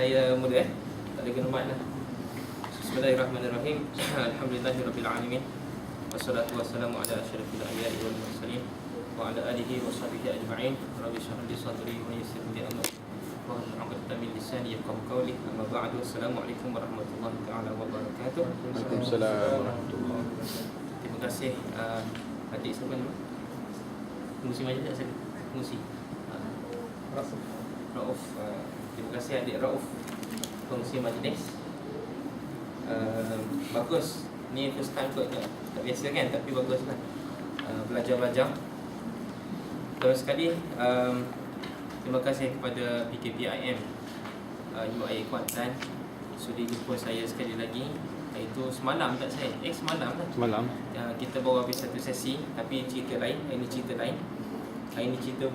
saya mula tak ada kena mat lah. Bismillahirrahmanirrahim. Alhamdulillahirabbil alamin. Wassalatu wassalamu ala asyrafil anbiya'i wal mursalin wa ala alihi wa sahbihi ajma'in. Rabbi shrah li sadri wa yassir li amri wa hlul 'uqdatam min lisani yafqahu qawli. Amma ba'du. Assalamualaikum warahmatullahi taala wabarakatuh. Waalaikumsalam warahmatullahi wabarakatuh. Terima kasih adik siapa nama? Pengusi majlis tak saya? Pengusi Rauf. Terima kasih adik Rauf, pengusi majlis. Bagus. Ni first time kot, tak biasa kan, tapi baguslah. Belajar-belajar. Terus sekali terima kasih kepada PKPIM UIA Kuantan sudi jumpa saya sekali lagi. Itu semalam tak saya? Semalam lah. Semalam. Kita bawa habis satu sesi, tapi cerita lain. Ini cerita lain. Ini cerita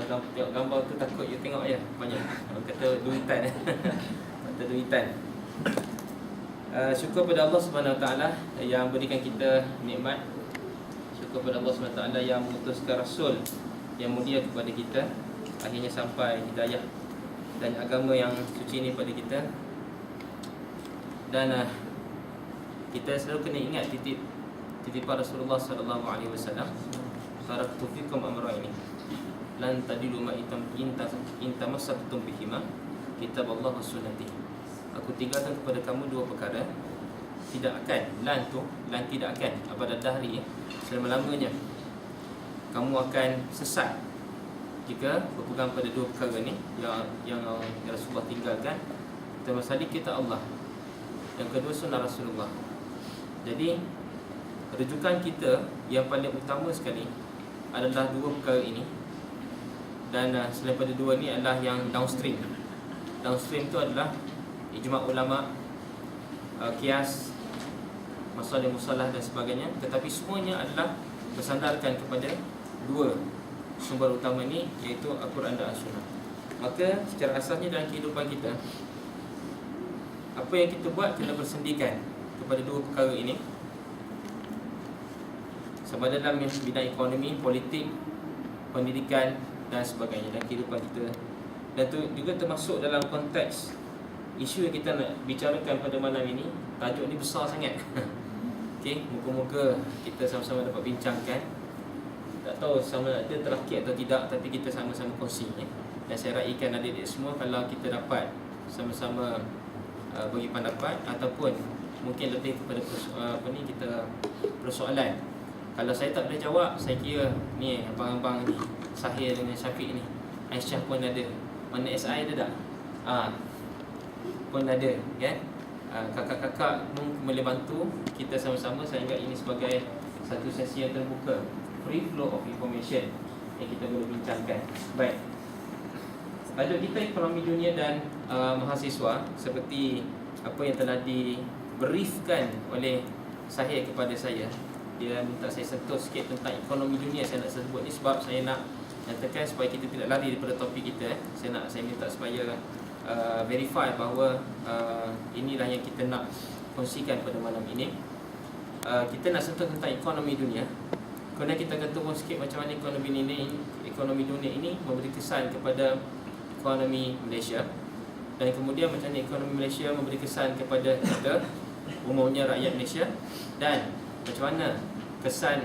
tengok gambar tu takut you tengok je banyak. Orang kata duitan. Kata duitan. Syukur pada Allah Subhanahu Wa Taala yang berikan kita nikmat. Syukur pada Allah Subhanahu Wa Taala yang mengutuskan Rasul yang mulia kepada kita, akhirnya sampai hidayah dan agama yang suci ini pada kita. Dan kita selalu kena ingat titipan Rasulullah sallallahu alaihi wasallam, taraktu fikum amrayni lan tadilu ma intamassatum bihima kitaballah wa sunnati. Aku tinggalkan kepada kamu dua perkara, tidak akan, lan tidak akan abad dahri, selama-lamanya kamu akan sesat jika berpegang pada dua perkara ni yang Rasulullah tinggalkan. Pertama sekali kita Allah, yang kedua sunnah Rasulullah. Jadi rujukan kita yang paling utama sekali adalah dua perkara ini. Dan selain pada dua ni adalah yang downstream. Downstream tu adalah ijma' ulama, qiyas, masalah musalah dan sebagainya. Tetapi semuanya adalah bersandarkan kepada dua sumber utama ni, iaitu Al-Quran dan As-Sunnah. Maka secara asasnya dalam kehidupan kita, apa yang kita buat kena bersendikan kepada dua perkara ini, sama dalam bidang ekonomi, politik, pendidikan dan sebagainya, dan kehidupan kita. Dan itu juga termasuk dalam konteks isu yang kita nak bicarakan pada malam ini. Tajuk ni besar sangat. Okey, moga-moga kita sama-sama dapat bincangkan. Tak tahu sama ada terakit atau tidak, tapi kita sama-sama kongsi ya. Dan saya raikan adik-adik semua, kalau kita dapat sama-sama bagi pendapat ataupun mungkin lebih kepada kita persoalan. Kalau saya tak boleh jawab, saya kira ni abang-abang ni, Sahir dengan Syafiq ni, Aisyah pun ada. Mana SI ada tak? Pun ada kan? Kakak-kakak pun boleh bantu kita sama-sama. Saya anggap ini sebagai satu sesi yang terbuka, free flow of information yang kita boleh bincangkan. Baik, tajuk kita ekonomi dunia dan mahasiswa, seperti apa yang telah di-briefkan oleh Sahir kepada saya. Dia minta saya sentuh sikit tentang ekonomi dunia. Saya nak sebut ni sebab saya nak nyatakan supaya kita tidak lari daripada topik kita. Saya minta supaya verify bahawa inilah yang kita nak kongsikan pada malam ini. Kita nak sentuh tentang ekonomi dunia. Kemudian kita akan turun sikit macam mana ekonomi dunia ini memberi kesan kepada ekonomi Malaysia, dan kemudian macam mana ekonomi Malaysia memberi kesan kepada kita, umumnya rakyat Malaysia, dan macam mana kesan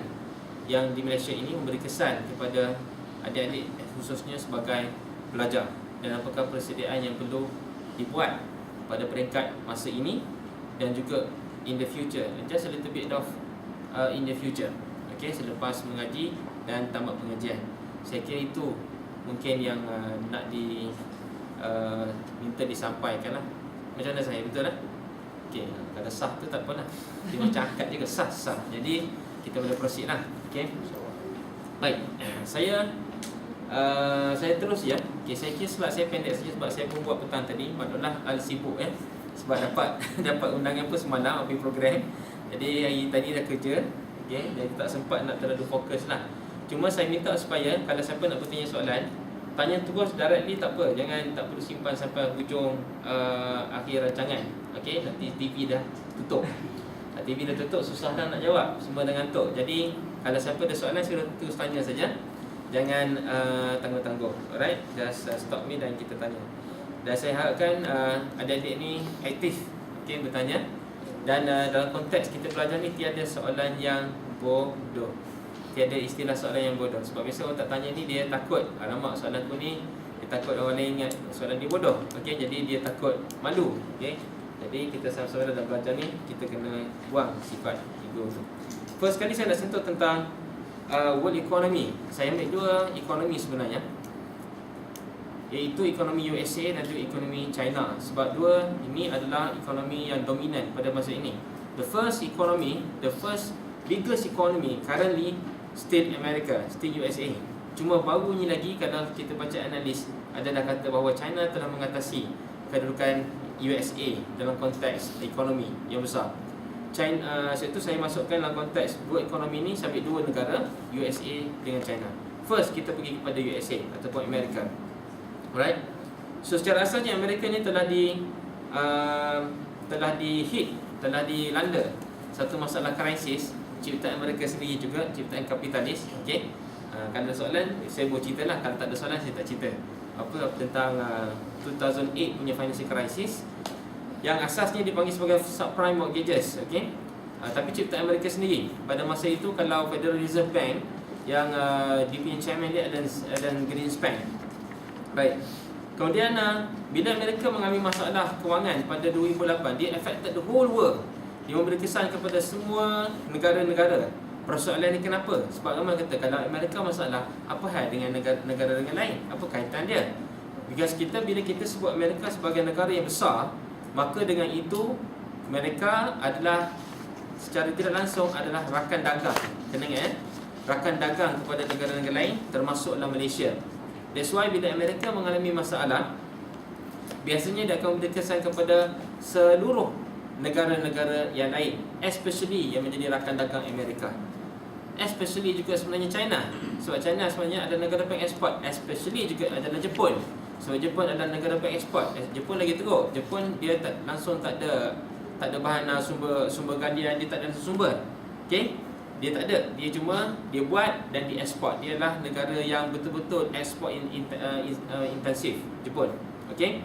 yang di Malaysia ini memberi kesan kepada adik-adik, khususnya sebagai pelajar, dan apakah persediaan yang perlu dibuat pada peringkat masa ini dan juga in the future, just a little bit of in the future. Okay, selepas mengaji dan tamat pengajian. Saya kira itu mungkin yang nak minta disampaikan lah. Macam mana saya, betul lah? Okay, kalau sah tu tak apalah. Dia macam akad juga, sah. Jadi kita boleh proceed lah. Okay. Baik, saya terus ya. Okay, saya kira sebab saya pendek saja, sebab saya pun buat petang tadi. Maklumlah sibuk ya. Sebab dapat undangan pun semalam habis program. Jadi hari tadi dah kerja. Okay, jadi tak sempat nak terlalu fokus lah. Cuma saya minta supaya kalau siapa nak bertanya soalan, tanya terus directly, tak apa. Tak perlu simpan sampai hujung akhir rancangan. Okay, nanti TV dah tutup. TV dah tutup, susah dah nak jawab, semua dah ngantuk. Jadi kalau siapa ada soalan, sila terus tanya saja. Jangan tangguh-tangguh. Alright, just stop me dan kita tanya. Dan saya harapkan adik-adik ni aktif, okey, bertanya. Dan dalam konteks kita belajar ni tiada soalan yang bodoh. Tiada istilah soalan yang bodoh. Sebab biasa orang tak tanya ni dia takut, alamak soalan aku ni, dia takut orang lain ingat soalan dia bodoh. Okey, jadi dia takut malu. Okey. Jadi kita sama-sama dalam belajar ni kita kena buang sifat ego tu. First kali saya nak sentuh tentang world economy. Saya ambil dua ekonomi sebenarnya, iaitu ekonomi USA dan juga ekonomi China. Sebab dua ini adalah ekonomi yang dominan pada masa ini. The first biggest economy currently still America, still USA. Cuma baru ni lagi kalau kita baca analis, ada dah kata bahawa China telah mengatasi kedudukan USA dalam konteks ekonomi yang besar. China, itu saya masukkan dalam konteks dua ekonomi ni, sampai dua negara, USA dengan China. First kita pergi kepada USA ataupun Amerika. Alright. So secara asalnya Amerika ni telah dilanda satu masalah krisis ciptaan mereka sendiri juga, ciptaan kapitalis. Okey. Kalau ada soalan saya boleh ceritalah, kalau tak ada soalan saya tak cerita. Apa tentang 2008 punya financial crisis yang asasnya dipanggil sebagai subprime mortgages. Okey. Tapi ciptaan mereka sendiri. Pada masa itu kalau Federal Reserve Bank yang DP chairman dia Alan Greenspan. Baik. Kemudian bila Amerika mengalami masalah kewangan pada 2008, dia affected the whole world. Dia memberi kesan kepada semua negara-negara. Persoalan ni kenapa? Sebab ramai kata kalau Amerika masalah, apa hal dengan negara dengan lain? Apa kaitan dia? Because bila kita sebut Amerika sebagai negara yang besar, maka dengan itu mereka adalah secara tidak langsung adalah rakan dagang. Kena ingat rakan dagang kepada negara-negara lain, termasuklah Malaysia. That's why bila Amerika mengalami masalah, biasanya dia akan memberi kesan kepada seluruh negara-negara yang lain, especially yang menjadi rakan dagang Amerika. Especially juga sebenarnya China. Sebab China sebenarnya adalah negara pengeksport. Especially juga adalah Jepun. Sebab Jepun adalah negara pengeksport. Jepun lagi teruk. Jepun dia tak ada bahan sumber galian, dia tak ada sumber. Okey? Dia tak ada. Dia cuma dia buat dan dieksport. Dia adalah negara yang betul-betul ekspor intensif, Jepun. Okey?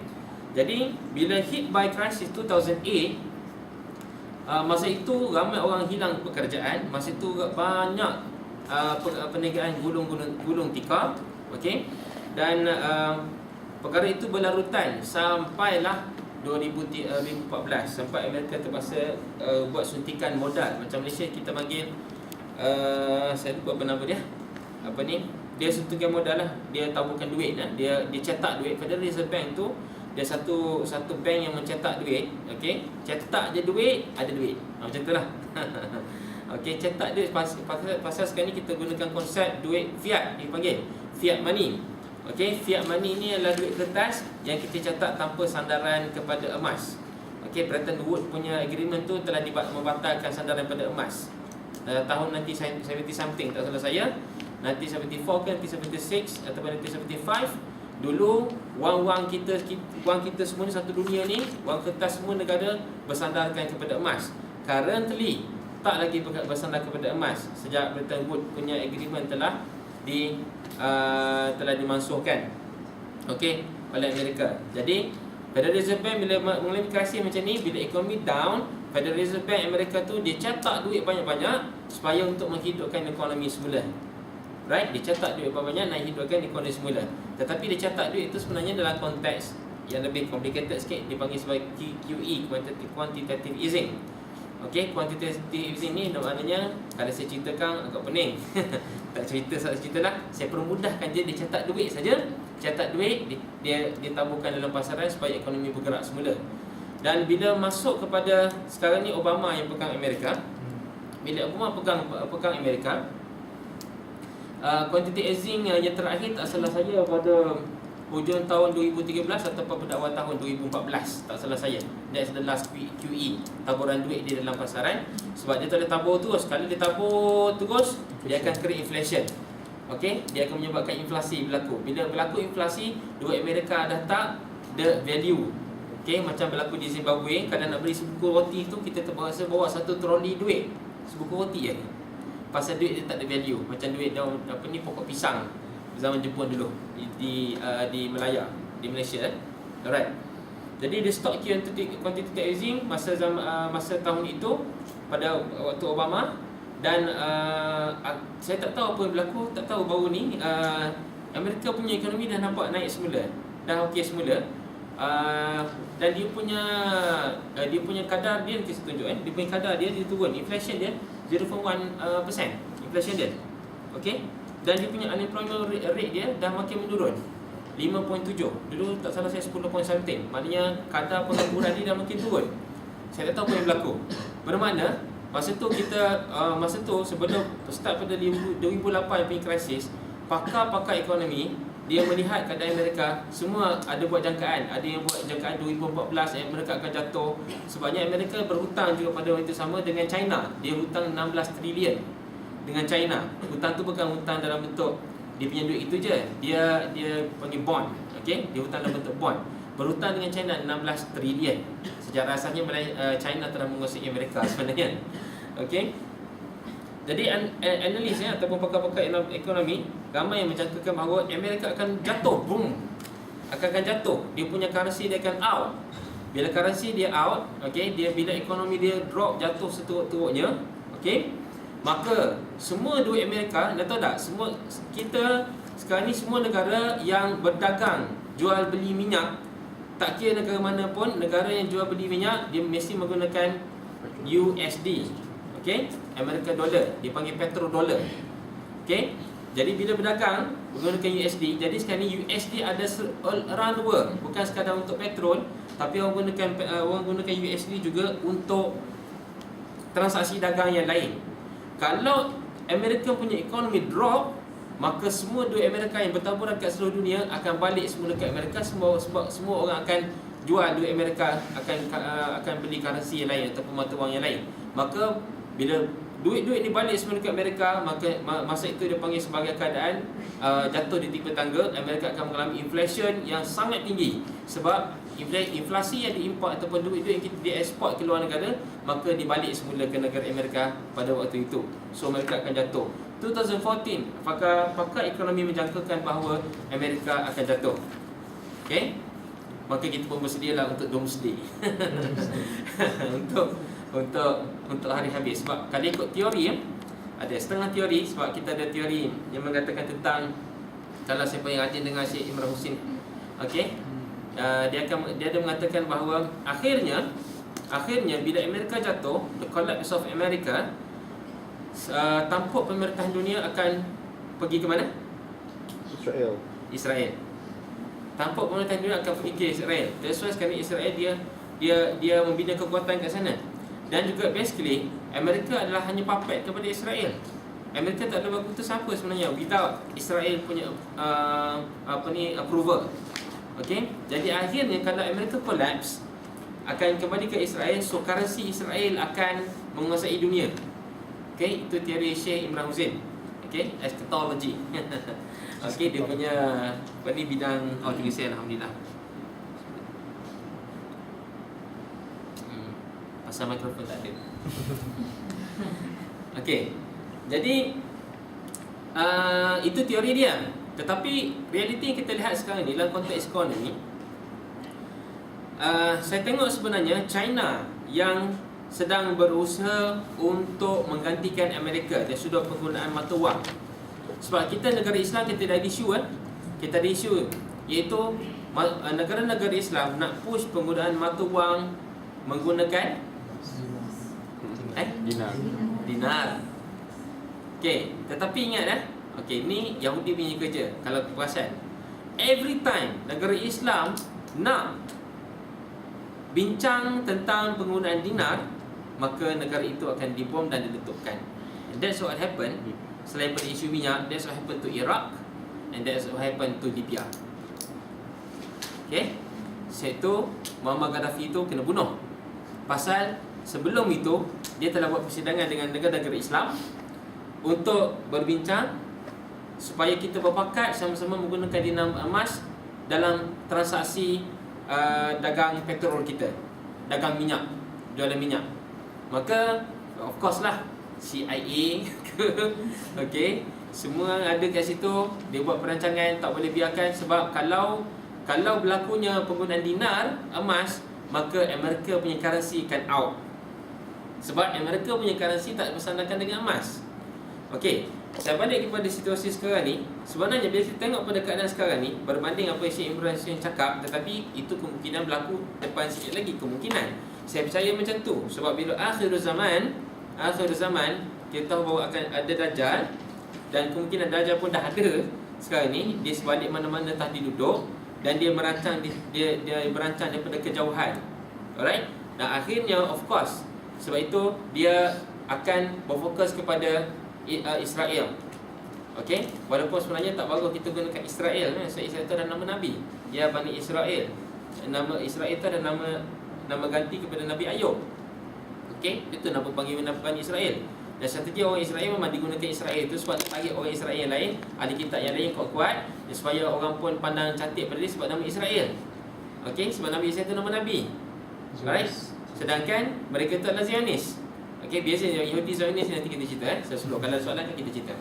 Jadi bila hit by crisis 2008, masa itu ramai orang hilang pekerjaan. Masa itu banyak perniagaan gulung tikar. Okey? Dan perkara itu berlarutan sampailah 2014, sampai Amerika terpaksa buat suntikan modal. Macam Malaysia kita panggil saya lupa apa nama dia. Apa ni? Dia suntikan modal lah. Dia taburkan duit lah. Dia cetak duit. Federal Reserve Bank tu dia satu bank yang mencetak duit. Okey, cetak je duit, ada duit. Macam tu lah. Okey, cetak duit pasal sekarang ni kita gunakan konsep duit fiat, dipanggil fiat money. Okey, fiat money ni adalah duit kertas yang kita cetak tanpa sandaran kepada emas. Okey, Bretton Woods punya agreement tu telah membatalkan sandaran pada emas. Tahun nanti 70 something tak salah saya, nanti 74 ke nanti 76 ataupun nanti 75. Dulu wang kita semua ni satu dunia ni, wang kertas semua negara bersandarkan kepada emas. Currently tak lagi bersandar kepada emas sejak Bretton Woods punya agreement telah dimansuhkan, okey, oleh Amerika. Jadi Federal Reserve Bank bila mengalami krisis macam ni, bila ekonomi down, Federal Reserve Bank Amerika tu dia cetak duit banyak-banyak supaya untuk menghidupkan ekonomi semula. Right? Dia cetak duit banyak-banyak nak hidupkan ekonomi semula. Tetapi dia cetak duit itu sebenarnya dalam konteks yang lebih complicated sikit, dipanggil sebagai QE, quantitative easing. Okey, quantitative easing ni maknanya kalau saya ceritakan agak pening. Tak ceritalah. Saya permudahkan je, dia cetak duit saja. Cetak duit, dia taburkan dalam pasaran supaya ekonomi bergerak semula. Dan bila masuk kepada sekarang ni Obama yang pegang Amerika. Bila Obama pegang Amerika, quantitative easing yang terakhir tak salah saya pada hujung tahun 2013 ataupun pada awal tahun 2014, tak salah saya. That's the last QE, taburan duit di dalam pasaran. Sebab dia tak ada tabur terus. Kalau dia tabur terus, dia akan create inflation. Okey, dia akan menyebabkan inflasi berlaku. Bila berlaku inflasi, duit Amerika dah tak the value. Okey, macam berlaku di Zimbabwe, kalau nak beli sebuku roti tu kita terpaksa bawa satu troli duit. Sebuku roti je. Pasal duit dia tak ada value. Macam duit daun pokok pisang zaman Jepun dulu di Melaya, di Malaysia. Alright. Jadi dia stop quantitative easing masa tahun itu pada waktu Obama. Dan saya tak tahu apa yang berlaku, tak tahu baru ni Amerika punya ekonomi dah nampak naik semula, dah okey semula. Dan dia punya kadar dia, kita tunjuk dia punya kadar dia turun, inflation dia 0.1%, inflation dia. Okey. Dan dia punya unemployment rate dia dah makin menurun, 5.7. Dulu tak salah saya 10 point something. Maknanya kadar pengangguran dia dah makin turun. Saya tak tahu apa yang berlaku. Bermakna masa tu sebelum start pada 2008 punya krisis, pakar-pakar ekonomi dia melihat keadaan Amerika semua ada buat jangkaan. Ada yang buat jangkaan 2014 Amerika akan jatuh. Sebabnya Amerika berhutang juga pada waktu sama dengan China. Dia hutang 16 trilion dengan China. Hutang tu bukan hutang dalam bentuk dia punya duit itu je. Dia panggil bond. Okey, dia hutang dalam bentuk bond. Berhutang dengan China 16 trilion. Sejarah asalnya China telah menguasai Amerika sebenarnya. Okey. Jadi analis ataupun pakar-pakar ekonomi ramai yang menjangkakan bahawa Amerika akan jatuh, boom. Akan jatuh. Dia punya currency dia akan out. Bila currency dia out, okey, bila ekonomi dia drop, jatuh seteruk-teruknya, okey, maka semua duit Amerika, anda tahu tak, semua kita sekarang ni semua negara yang berdagang jual beli minyak, tak kira negara mana pun, negara yang jual beli minyak dia mesti menggunakan USD. Okey, American dollar, dipanggil petrodollar. Okey, jadi bila berdagang menggunakan USD, jadi sekarang ni USD ada all around the world, bukan sekadar untuk petrol, tapi orang gunakan USD juga untuk transaksi dagang yang lain. Kalau Amerika punya ekonomi drop, maka semua duit Amerika yang bertaburan kat seluruh dunia akan balik semula ke Amerika. Sebab semua orang akan jual duit Amerika, akan beli currency yang lain ataupun mata wang yang lain. Maka bila duit-duit ni balik semula ke Amerika, maka masa itu dia panggil sebagai keadaan jatuh di tipe tangga. Amerika akan mengalami inflation yang sangat tinggi. Sebab inflasi yang diimport ataupun duit-duit yang kita dieksport ke luar negara, maka dibalik semula ke negara Amerika pada waktu itu. So Amerika akan jatuh. 2014, pakar ekonomi menjangkakan bahawa Amerika akan jatuh. Okey? Maka kita pun bersedialah untuk doomsday. untuk hari habis. Sebab kalau ikut teori, ada setengah teori. Sebab kita ada teori yang mengatakan tentang, kalau siapa yang rajin dengar Syekh Imran Husin, okey, dia ada mengatakan bahawa akhirnya bila Amerika jatuh, the collapse of America, tampuk pemerintahan dunia akan pergi ke mana? Israel. Tampuk pemerintahan dunia akan pergi ke Israel. That's why sekarang Israel dia membina kekuatan kat sana. Dan juga basically Amerika adalah hanya puppet kepada Israel. Amerika tak ada berkuasa siapa sebenarnya without Israel punya approval. Okey, jadi akhirnya kalau Amerika collapse, akan kembali ke Israel, so currency Israel akan menguasai dunia. Okey, itu teori Syekh Imran Husin. Okey, eschatology. Okey, dia punya bidang tinggi saya, alhamdulillah. Pasal mikrofon tak ada. Okey. Jadi itu teori dia. Tetapi realiti yang kita lihat sekarang ni dalam konteks ekonomi, saya tengok sebenarnya China yang sedang berusaha untuk menggantikan Amerika dari sudut penggunaan mata wang. Sebab kita negara Islam, kita ada isu kita ada isu iaitu negara-negara Islam nak push penggunaan mata wang menggunakan dinar. Okey, tetapi ingat okey, ni Yahudi punya kerja. Kalau perasan, every time negara Islam nak bincang tentang penggunaan dinar, maka negara itu akan dibom dan diletupkan. And that's what happened. Selain pada isu minyak, that's what happened to Iraq, and that's what happened to Libya. Okay, iaitu Muammar Gaddafi itu kena bunuh. Pasal sebelum itu dia telah buat persidangan dengan negara-negara Islam untuk berbincang supaya kita berpakat sama-sama menggunakan dinar emas dalam transaksi dagang petrol kita, dagang minyak, jualan minyak. Maka of course lah CIA okay, semua ada kat situ. Dia buat perancangan, tak boleh biarkan. Sebab kalau kalau berlakunya penggunaan dinar, emas, maka Amerika punya currency akan out. Sebab Amerika punya currency tak bersandingkan dengan emas. Okey, saya balik kepada situasi sekarang ni. Sebenarnya bila kita tengok pada keadaan sekarang ni, berbanding apa yang Syekh Imran cakap, tetapi itu kemungkinan berlaku depan sikit lagi, kemungkinan. Saya percaya macam tu. Sebab bila akhir zaman, kita tahu bahawa akan ada Dajjal, dan kemungkinan Dajjal pun dah ada sekarang ni. Dia sebalik mana-mana entah dia duduk, dan dia merancang dia merancang daripada kejauhan. Alright? Dan akhirnya of course, sebab itu dia akan berfokus kepada Israel. Okey, walaupun sebenarnya tak bagus kita gunakan Israel, sebab Israel itu adalah nama Nabi. Ya Bani Israel. Nama Israel itu adalah nama ganti kepada Nabi Ayub. Okey, itu nama panggil Bani Israel. Dan strategi orang Israel memang digunakan Israel itu sebab tarik orang Israel lain, ahli kitab yang lain kuat-kuat, supaya orang pun pandang cantik pada dia sebab nama Israel. Okey, sebab Nabi Israel itu nama Nabi. Alright. Sedangkan mereka itu adalah Zionis. Okey, biasanya Yahudi Zionis nanti kita cerita Saya sebelum kalau soalan kan kita cerita.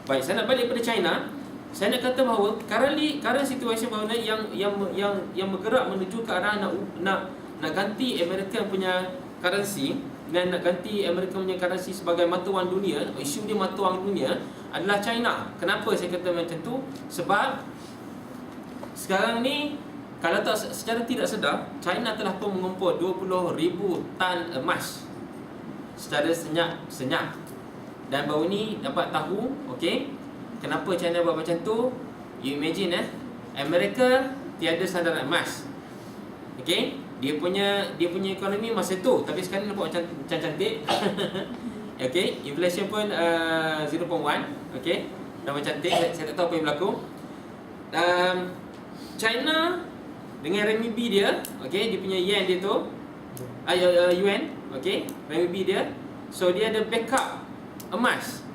Baik, saya nak balik pada China. Saya nak kata bahawa current situation bahawa yang bergerak menuju ke arah nak ganti Amerika punya currency, dan nak ganti Amerika punya currency sebagai mata wang dunia. Isu dia mata wang dunia adalah China. Kenapa saya kata macam tu? Sebab sekarang ni, kalau tak secara tidak sedar, China telah pun mengumpul 20,000 tan emas secara senyap. Dan baru ni dapat tahu, okey, kenapa China buat macam tu? You imagine Amerika tiada sandaran emas. Okey, dia punya ekonomi masa tu, tapi sekarang nampak macam cantik. Okey, inflation pun 0.1, okey. Nama cantik, saya tak tahu apa yang berlaku. China dengan renminbi dia, okey, dia punya yen dia tu, yuan, okey, renminbi dia. So dia ada backup emas.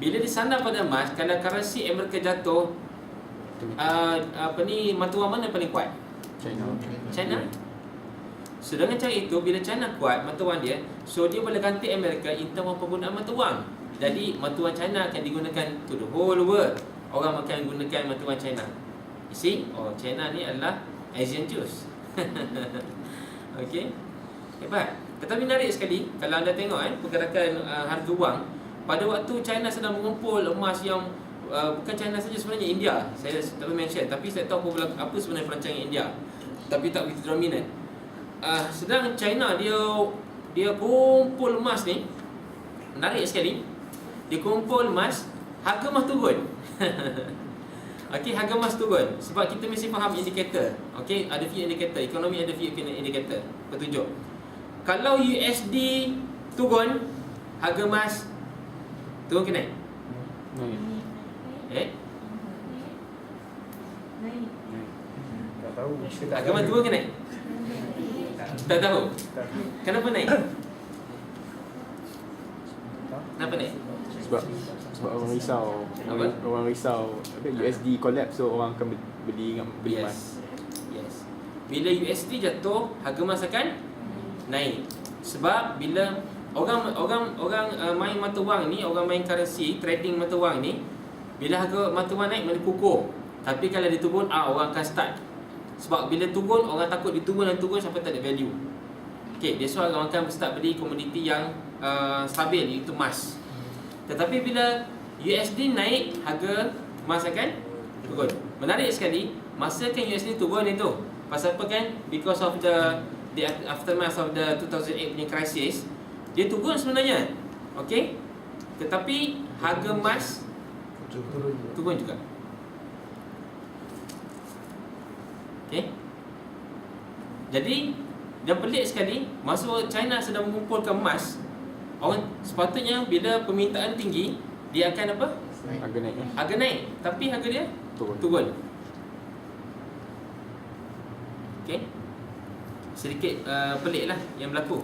Bila disandar pada emas, kalau currency Amerika jatuh, mata wang mana paling kuat? China. So dengan cara itu, bila China kuat mata wang dia, so dia boleh ganti Amerika in term of penggunaan mata wang. Jadi mata wang China akan digunakan to the whole world. Orang akan gunakan mata wang China. You see? Oh, China ni adalah Asian Jews. Okey. Hebat. Tetapi menarik sekali kalau anda tengok pergerakan harga wang. Pada waktu China sedang mengumpul emas yang bukan China saja, sebenarnya India. Saya tak mention, tapi saya tahu apa sebenarnya perancangan India. Tapi tak begitu dominan. Sedang China dia kumpul emas ni. Menarik sekali. Dia kumpul emas, harga emas turun. Okey, harga emas turun sebab kita mesti faham indikator. Okey, ada few indikator, ekonomi ada few indikator petunjuk. Kalau USD turun, harga emas turun ke naik? Naik. Tak tahu. Harga emas turun ke naik? Tak tahu. Kenapa naik? Kenapa naik? Sebab orang risau. Apa? Orang risau USD collapse, so orang akan beli emas. Yes. Bila USD jatuh, harga emas akan naik. Sebab bila orang main mata wang ni, orang main currency, trading mata wang ni, bila harga mata wang naik mana kukuh. Tapi kalau dia turun, orang akan start. Sebab bila turun, orang takut dia turun sampai tak ada value. Okay, that's why orang akan start beli komoditi yang stabil, iaitu emas. Tetapi bila USD naik, harga emas akan turun. Menarik sekali, masa kan USD turun itu, pasal apa kan? Because of the aftermath of the 2008 punya crisis, dia turun sebenarnya. Okey. Tetapi harga emas turun juga. Okey. Jadi dan pelik sekali, masa China sedang mengumpulkan emas, orang sepatutnya bila permintaan tinggi, dia akan apa? Harga naik. Harga naik, tapi harga dia turun. Okey. Sedikit pelik lah yang berlaku.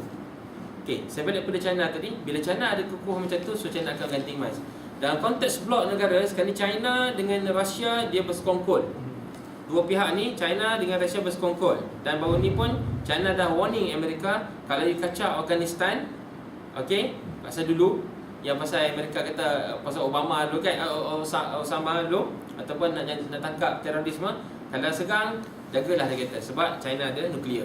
Okey, saya balik pada China tadi. Bila China ada kukuh macam tu, so China akan ganti emas. Dalam konteks blok negara, sekarang ni China dengan Rusia dia bersekongkol. Dua pihak ni, China dengan Rusia bersekongkol. Dan baru ni pun China dah warning Amerika, kalau you kacau Afghanistan, okey, pasal dulu yang pasal Amerika kata pasal Obama dulu kan, Osama dulu, ataupun nak tangkap terorisme, Kalau serang, jagalah dia kata, sebab China ada nuklear.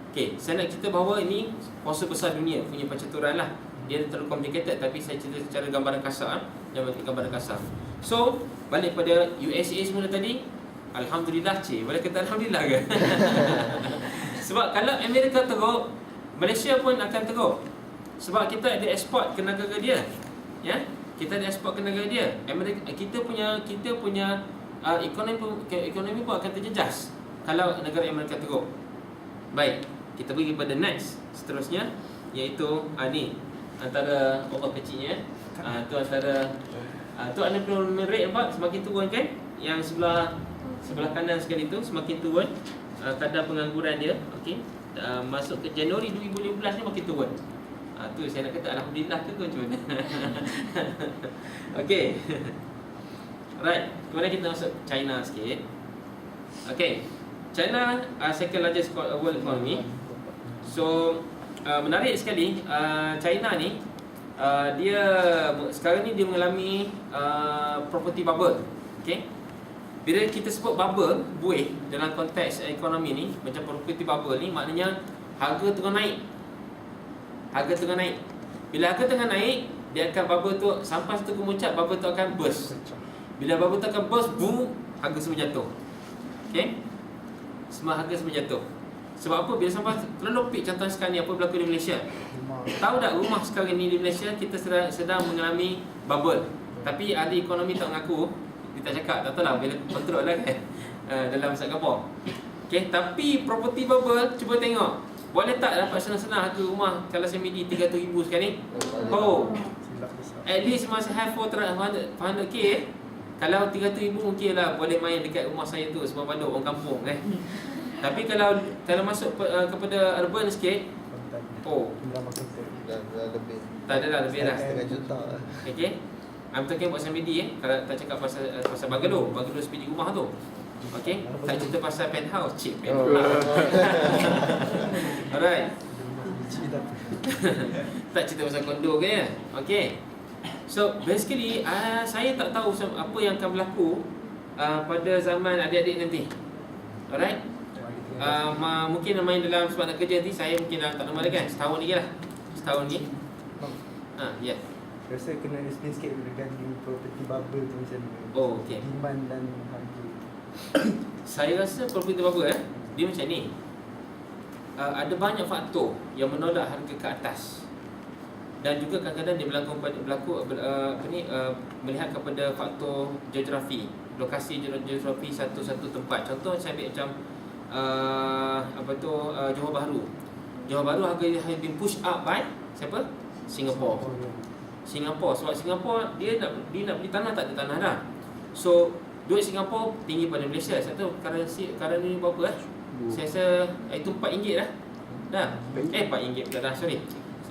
Okey, saya nak cerita bahawa ini kuasa besar dunia punya percaturan lah. Dia terlalu complicated, tapi saya cerita secara gambaran kasar. Gambaran kasar. So, balik pada USA semula tadi, Alhamdulillah boleh kata Alhamdulillah ke? Sebab kalau Amerika teruk, Malaysia pun akan teruk. Sebab kita ada ekspor ke negara dia. Ya, kita ada ekspor ke negara dia. Amerika, kita punya ekonomi pun akan terjejas kalau negara Amerika teruk. Baik, kita pergi pada next seterusnya, iaitu ni antara Allah kecilnya. Tu antara tu unemployment rate, nampak semakin turun kan? Yang sebelah kanan sekali tu semakin turun kadar pengangguran dia. Okey, masuk ke Januari 2015 ni makin turun. Tu saya nak kata alhamdulillah ke macam mana? Okey. Right, kemudian kita masuk China sikit. Okey. China second largest world economy. So menarik sekali, China ni dia sekarang ni dia mengalami property bubble. Okey. Bila kita sebut bubble, buih dalam konteks ekonomi ni, macam property bubble ni, maknanya harga tengah naik. Harga tengah naik. Bila harga tengah naik, dia akan bubble tu sampai satu kemuncak, bubble tu akan burst. Bila bubble tu akan burst, boom, harga semua jatuh. Okey? Semua harga semua jatuh. Sebab apa? Bila sampai terlalu peak, contoh sekarang ni apa berlaku di Malaysia. Tahu tak rumah sekarang ni di Malaysia kita sedang mengalami bubble. Tapi ahli ekonomi tak mengaku. Dia tak cakap, tak tahu lah bila kontrol lah kan dalam Singapura. Okay, tapi property bubble, cuba tengok. Boleh tak dapat senang-senang harga rumah kalau semedi 300,000 sekarang ni? Oh, at least must have 400k Kalau 300,000 mungkin lah boleh main dekat rumah saya tu, sebab bandar orang kampung kan. Tapi kalau masuk kepada urban sikit, oh, dah lebih. tak ada lah, lebih dah. Setengah juta. Okay, I'm talking about semedi kalau tak cakap pasal bungalow sebiji rumah tu. Okay, tak cerita pasal penthouse, cheap penthouse. Alright. Tak cerita pasal kondo ke ya. Okay. So basically saya tak tahu apa yang akan berlaku pada zaman adik-adik nanti. Alright. Mungkin main dalam sebab nak kerja nanti, saya mungkin tak nama dia kan, setahun lagi lah. Setahun ni. Ya. Rasa kena explain sikit dengan property bubble tu macam mana. Oh, okey. Demand dan harga. Saya rasa property bubble dia macam ni. Ada banyak faktor yang menolak harga ke atas. Dan juga kadang-kadang dia berlaku melihat kepada faktor geografi, lokasi geografi satu tempat. Contoh saya ambil macam Johor Bahru. Johor Bahru harga has been push up by siapa? Singapore. Sebab Singapore dia nak beli tanah, tak ada tanah dah. So duit Singapore tinggi pada Malaysia. Saya tahu currency ni berapa Saya rasa itu RM4 dah. RM4 pula dah, sorry.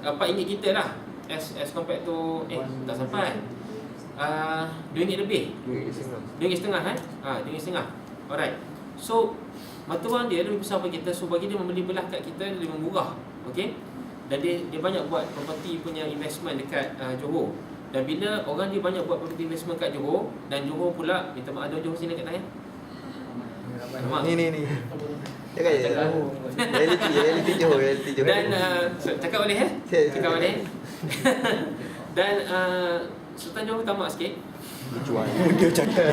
RM4 kita lah. As compared to tak sampai. RM2 lebih. RM2.5 kan? RM2.5. Alright. So mata wang dia lebih besar bagi kita. So bagi dia membeli belah kat kita lebih murah. Okey. Dan dia banyak buat property punya investment dekat Johor. Dan bila orang dia banyak buat property investment kat Johor, dan Johor pula, minta maaf, ada Johor sini kat tangan. Ni. Cakap reality Johor. Dan cakap boleh Cakap boleh. Dan Sultan Johor tamak sikit. Dia cakap.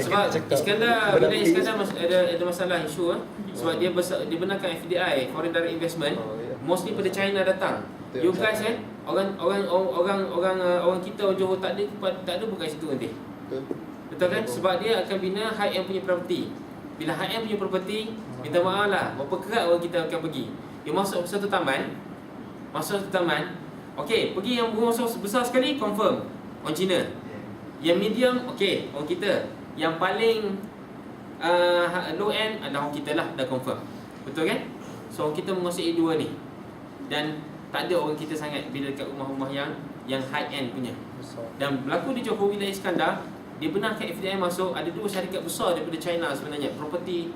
Sebab Iskandar, bila Iskandar ada masalah isu sebab dia benarkan FDI, foreign direct investment, mostly pada China datang. You guys orang kita orang Johor tak ada bukan situ nanti. Betul kan? Sebab dia akan bina high end punya property. Bila high end punya property, minta maaf lah, berapa kerat orang kita akan pergi. Dia masuk satu taman. Okey, pergi yang rumah besar sekali, confirm orang Cina. Yang medium, okey, orang kita. Yang paling low end adalah orang kita lah, dah confirm. Betul kan? So orang kita menguasai dua ni. Dan tak ada orang kita sangat bila dekat rumah-rumah yang high end punya. Dan berlaku di Johor wilayah Iskandar, dia benarkan FDI masuk. Ada dua syarikat besar daripada China sebenarnya, property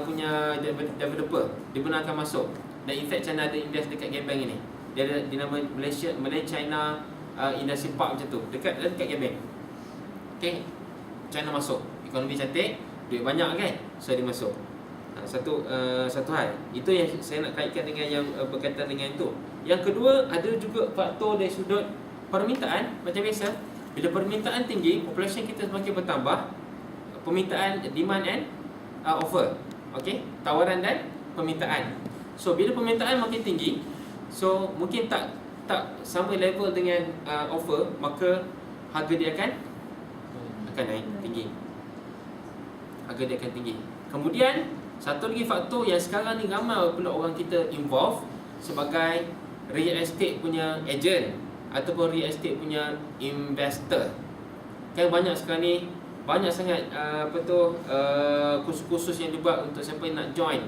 punya developer, dia benarkan masuk. Dan in fact China ada invest dekat Gebeng ini. Dia ada dinama Malay China Industry Park macam tu, dekat Gebeng. Okay, China masuk ekonomi cantik, duit banyak kan, so dia masuk. Satu hal. Itu yang saya nak kaitkan dengan yang berkaitan dengan itu. Yang kedua, ada juga faktor dari sudut permintaan. Macam biasa, bila permintaan tinggi, population kita semakin bertambah, permintaan, demand and offer. Okey, tawaran dan permintaan. So bila permintaan makin tinggi, so mungkin tak sama level dengan offer, maka harga dia akan naik tinggi. Harga dia akan tinggi. Kemudian satu lagi faktor yang sekarang ni ramai pula orang kita involve sebagai real estate punya agent ataupun real estate punya investor. Kan banyak sekarang ni, banyak sangat kursus-kursus yang dibuat untuk siapa yang nak join,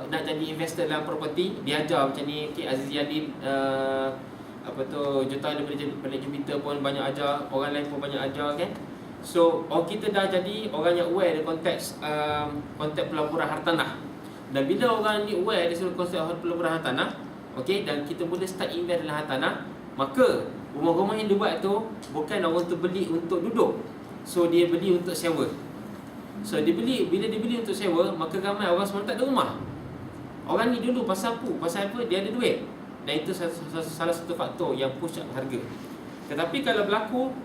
nak jadi investor dalam property. Diajar macam ni. Okay, Aziz Yadin, jutaan daripada Jupiter pun banyak ajar, orang lain pun banyak ajar kan. So kita dah jadi orang yang aware dengan konteks pelaburan hartanah. Dan bila orang ni aware dengan konsep pelaburan hartanah, okey, dan kita boleh start invest dalam hartanah, maka rumah-rumah yang dibuat tu bukan orang tu beli untuk duduk. So dia beli untuk sewa. So bila dia beli untuk sewa, maka ramai orang semua tak ada rumah. Orang ni dulu pasal apa? Dia ada duit. Dan itu salah satu faktor yang push up harga. Tetapi kalau berlaku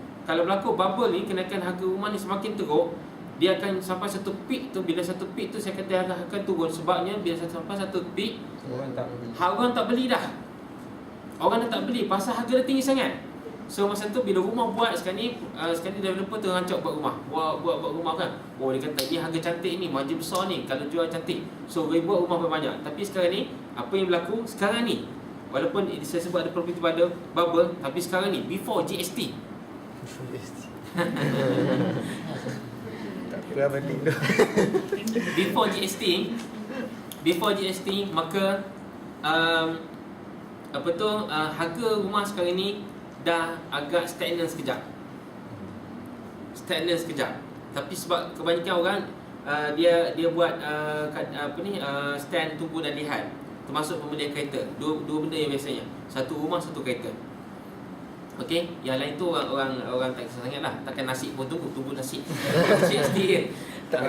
bubble ni, kenaikan harga rumah ni semakin teruk, dia akan sampai satu peak tu. Bila satu peak tu, saya kata harga akan turun. Sebabnya bila sampai satu peak, orang tak beli dah. Orang dah tak beli pasal harga dah tinggi sangat. So masa tu bila rumah buat sekarang ni developer tu rancak buat rumah. Buat rumah kan. Oh, dia kata dia harga cantik ni, margin besar ni kalau jual cantik. So dia buat rumah banyak. Tapi sekarang ni apa yang berlaku sekarang ni, walaupun saya sebut ada property bubble, tapi sekarang ni before GST. Tak kira penting tu. Before GST, maka harga rumah sekarang ni dah agak stagnan sekejap. Tapi sebab kebanyakan orang dia buat stand tunggu dan lihat, termasuk pembelian kereta. Dua benda yang biasanya. Satu rumah, satu kereta. Okey, yang lain tu orang tak kisah sangat lah. Takkan nasi pun tunggu nasi. GST kan.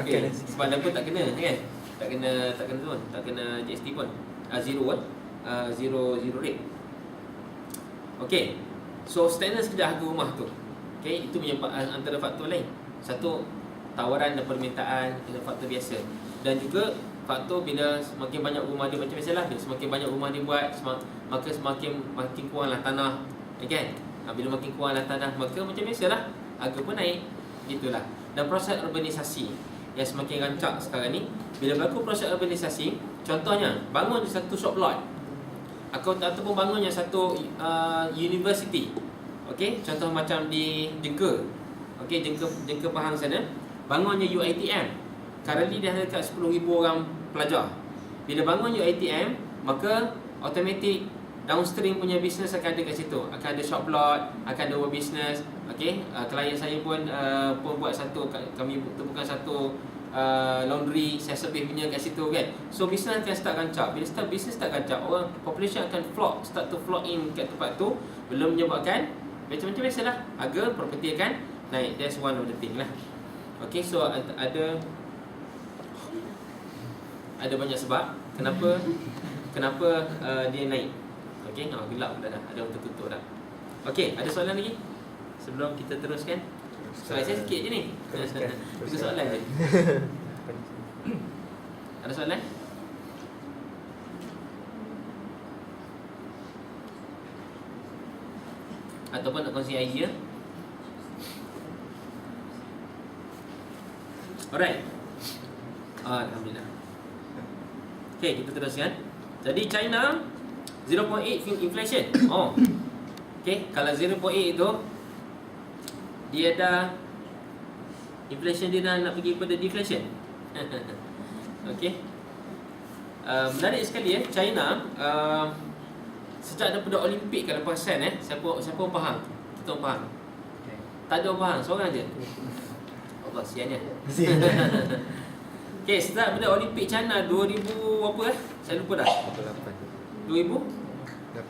Okay. Sebab apa tak kena kan? Tak kena tu kan. Tak kena GST pun. Zero kan. Zero rate. Okey. So stagnan sekejap harga rumah tu. Okey, itu punya antara faktor lain. Satu, tawaran dan permintaan, itu faktor biasa. Dan juga faktor bila semakin banyak rumah dia, macam biasalah, semakin banyak rumah dia buat, maka semakin kuranglah tanah. Kan? Bila makin kuranglah tanah, maka macam biasalah, harga pun naik. Gitulah. Dan proses urbanisasi yang semakin rancak sekarang ni, bila berlaku proses urbanisasi, contohnya bangun satu shop lot ataupun bangunnya satu university. Okey, contoh macam di Jengker. Okey, Jengker Pahang sana, bangunnya UiTM. Currently dia ada dekat 10,000 orang pelajar. Bila bangun UiTM, maka automatic downstream punya bisnes akan ada kat situ. Akan ada shop lot, akan ada business. Okey, klien saya pun buat satu, kami bukan satu laundry, saya servis punya kat situ kan. So bisnes akan start rancak. Bila bisnes start rancak, orang population akan start to flock in kat tempat tu. Belum menyebabkan macam biasalah, harga property akan naik. That's one of the thing lah. Okey, so ada banyak sebab kenapa dia naik. Okey, gelap dah, ada orang tertutup dah. Okey, ada soalan lagi sebelum kita teruskan? Soalan saya sikit je ni. Itu soalan je. Ada soalan? Ataupun nak kongsi idea? Alright. Alhamdulillah. Okay, kita teruskan. Jadi China 0.8 inflation. Okay, kalau 0.8 itu dia dah inflation dia dah nak pergi pada deflation. Okay. Menarik sekali China sejak daripada Olimpik kalau perasan siapa orang faham? Kita orang faham. Tak ada orang faham, seorang je. Allah siannya. Okay, start pada Olimpik China 2000 apa saya lupa dah. 2008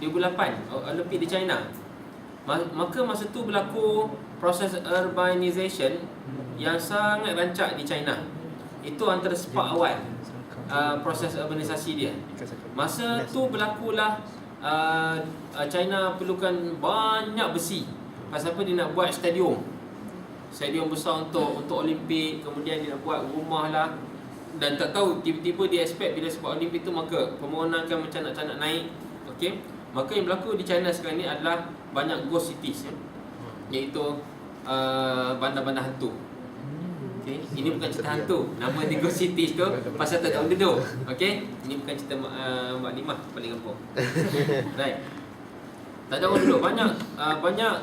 2008 Olimpik di China. Maka masa tu berlaku proses urbanization yang sangat rancak di China. Itu antara spark awal proses urbanisasi dia. Masa tu berlakulah China perlukan banyak besi. Pasal apa? Dia nak buat stadium besar untuk Olimpik. Kemudian dia nak buat rumah lah. Dan tak tahu, tiba-tiba dia expect bila sebab Olimpik tu maka permohonan kan macam nak naik. Okey. Maka yang berlaku di China sekarang ni adalah banyak ghost cities, iaitu bandar-bandar hantu. Okay. Ini bukan cerita hantu. Nama dia Ghost Cities tu pasal tak ada orang duduk. Okay. Ini bukan cerita Mbak Nimah paling kampung. Right. Tak ada orang duduk. Banyak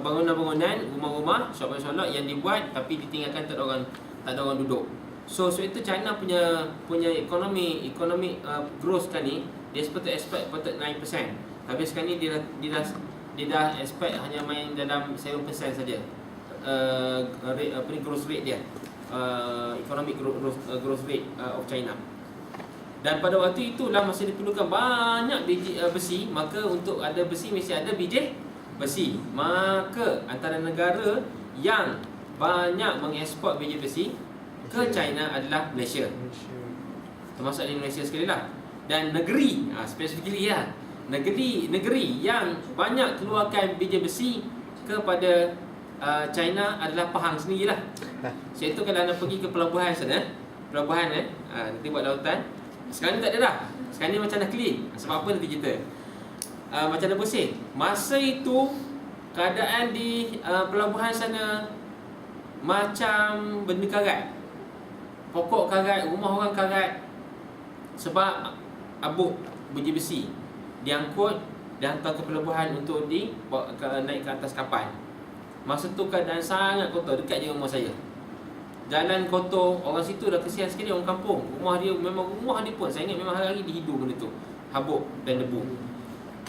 bangunan-bangunan, rumah-rumah, syok-syok yang dibuat tapi ditinggalkan tak ada orang duduk. So itu China punya ekonomi growth sekarang ni dia expect patut 9%. Tapi sekarang ni dia dah expect hanya main dalam 7% saja. Growth rate dia, economic growth rate of China. Dan pada waktu itulah masa diperlukan banyak biji besi. Maka untuk ada besi mesti ada biji besi. Maka antara negara yang banyak mengeksport biji besi ke China adalah Malaysia. Termasuk di Malaysia sekali lah. Dan negeri, specifically lah, negeri yang banyak keluarkan biji besi kepada China adalah Pahang sendirilah. So itu kalau anda pergi ke pelabuhan sana, nanti buat lautan. Sekarang ni tak ada dah. Sekarang ni macam dah clean. Sebab apa nanti cerita. Macam dah bersih. Masa itu keadaan di pelabuhan sana macam benda karat. Pokok karat, rumah orang karat. Sebab abuk biji besi diangkut dan hantar ke pelabuhan untuk naik ke atas kapal. Masa tu keadaan sangat kotor. Dekat je rumah saya, jalan kotor. Orang situ dah kesian sekali, orang kampung. Rumah dia pun saya ingat memang hari-hari dihidu benda tu, habuk dan debu.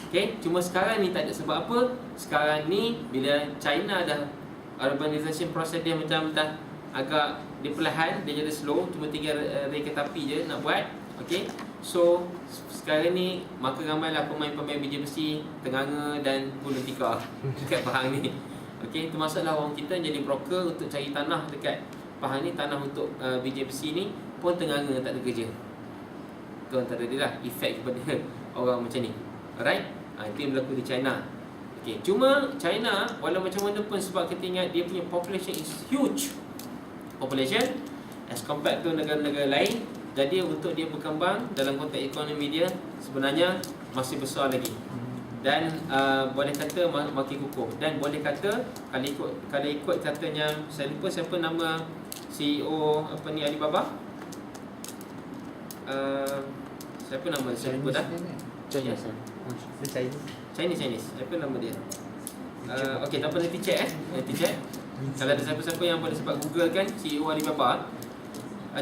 Okay? Cuma sekarang ni tak ada. Sebab apa? Sekarang ni bila China dah urbanization proses dia macam dah agak perlahan, dia jadi slow. Cuma 3 rel kereta api je nak buat. Okay? So sekarang ni maka ramailah pemain-pemain biji besi Tenganga dan Gulung Tikar dekat Pahang ni. Okey, termasuklah orang kita jadi broker untuk cari tanah dekat Pahang ni. Tanah untuk biji besi ni pun Tenganga tak ada kerja. Itu antara dia lah efek kepada orang macam ni. Alright, itu yang berlaku di China. Okey, cuma China walau macam mana pun, sebab kita ingat dia punya population is huge population as compared to negara-negara lain. Jadi untuk dia berkembang dalam konteks ekonomi dia sebenarnya masih besar lagi. Dan boleh kata makin kukuh. Dan boleh kata kalau ikut katanya, saya lupa siapa nama CEO Alibaba. Siapa nama? Saya lupa dah. Chinese. Siapa nama dia? Okey, tak apa, nanti check. Kalau ada siapa-siapa yang boleh sebab Google kan CEO Alibaba,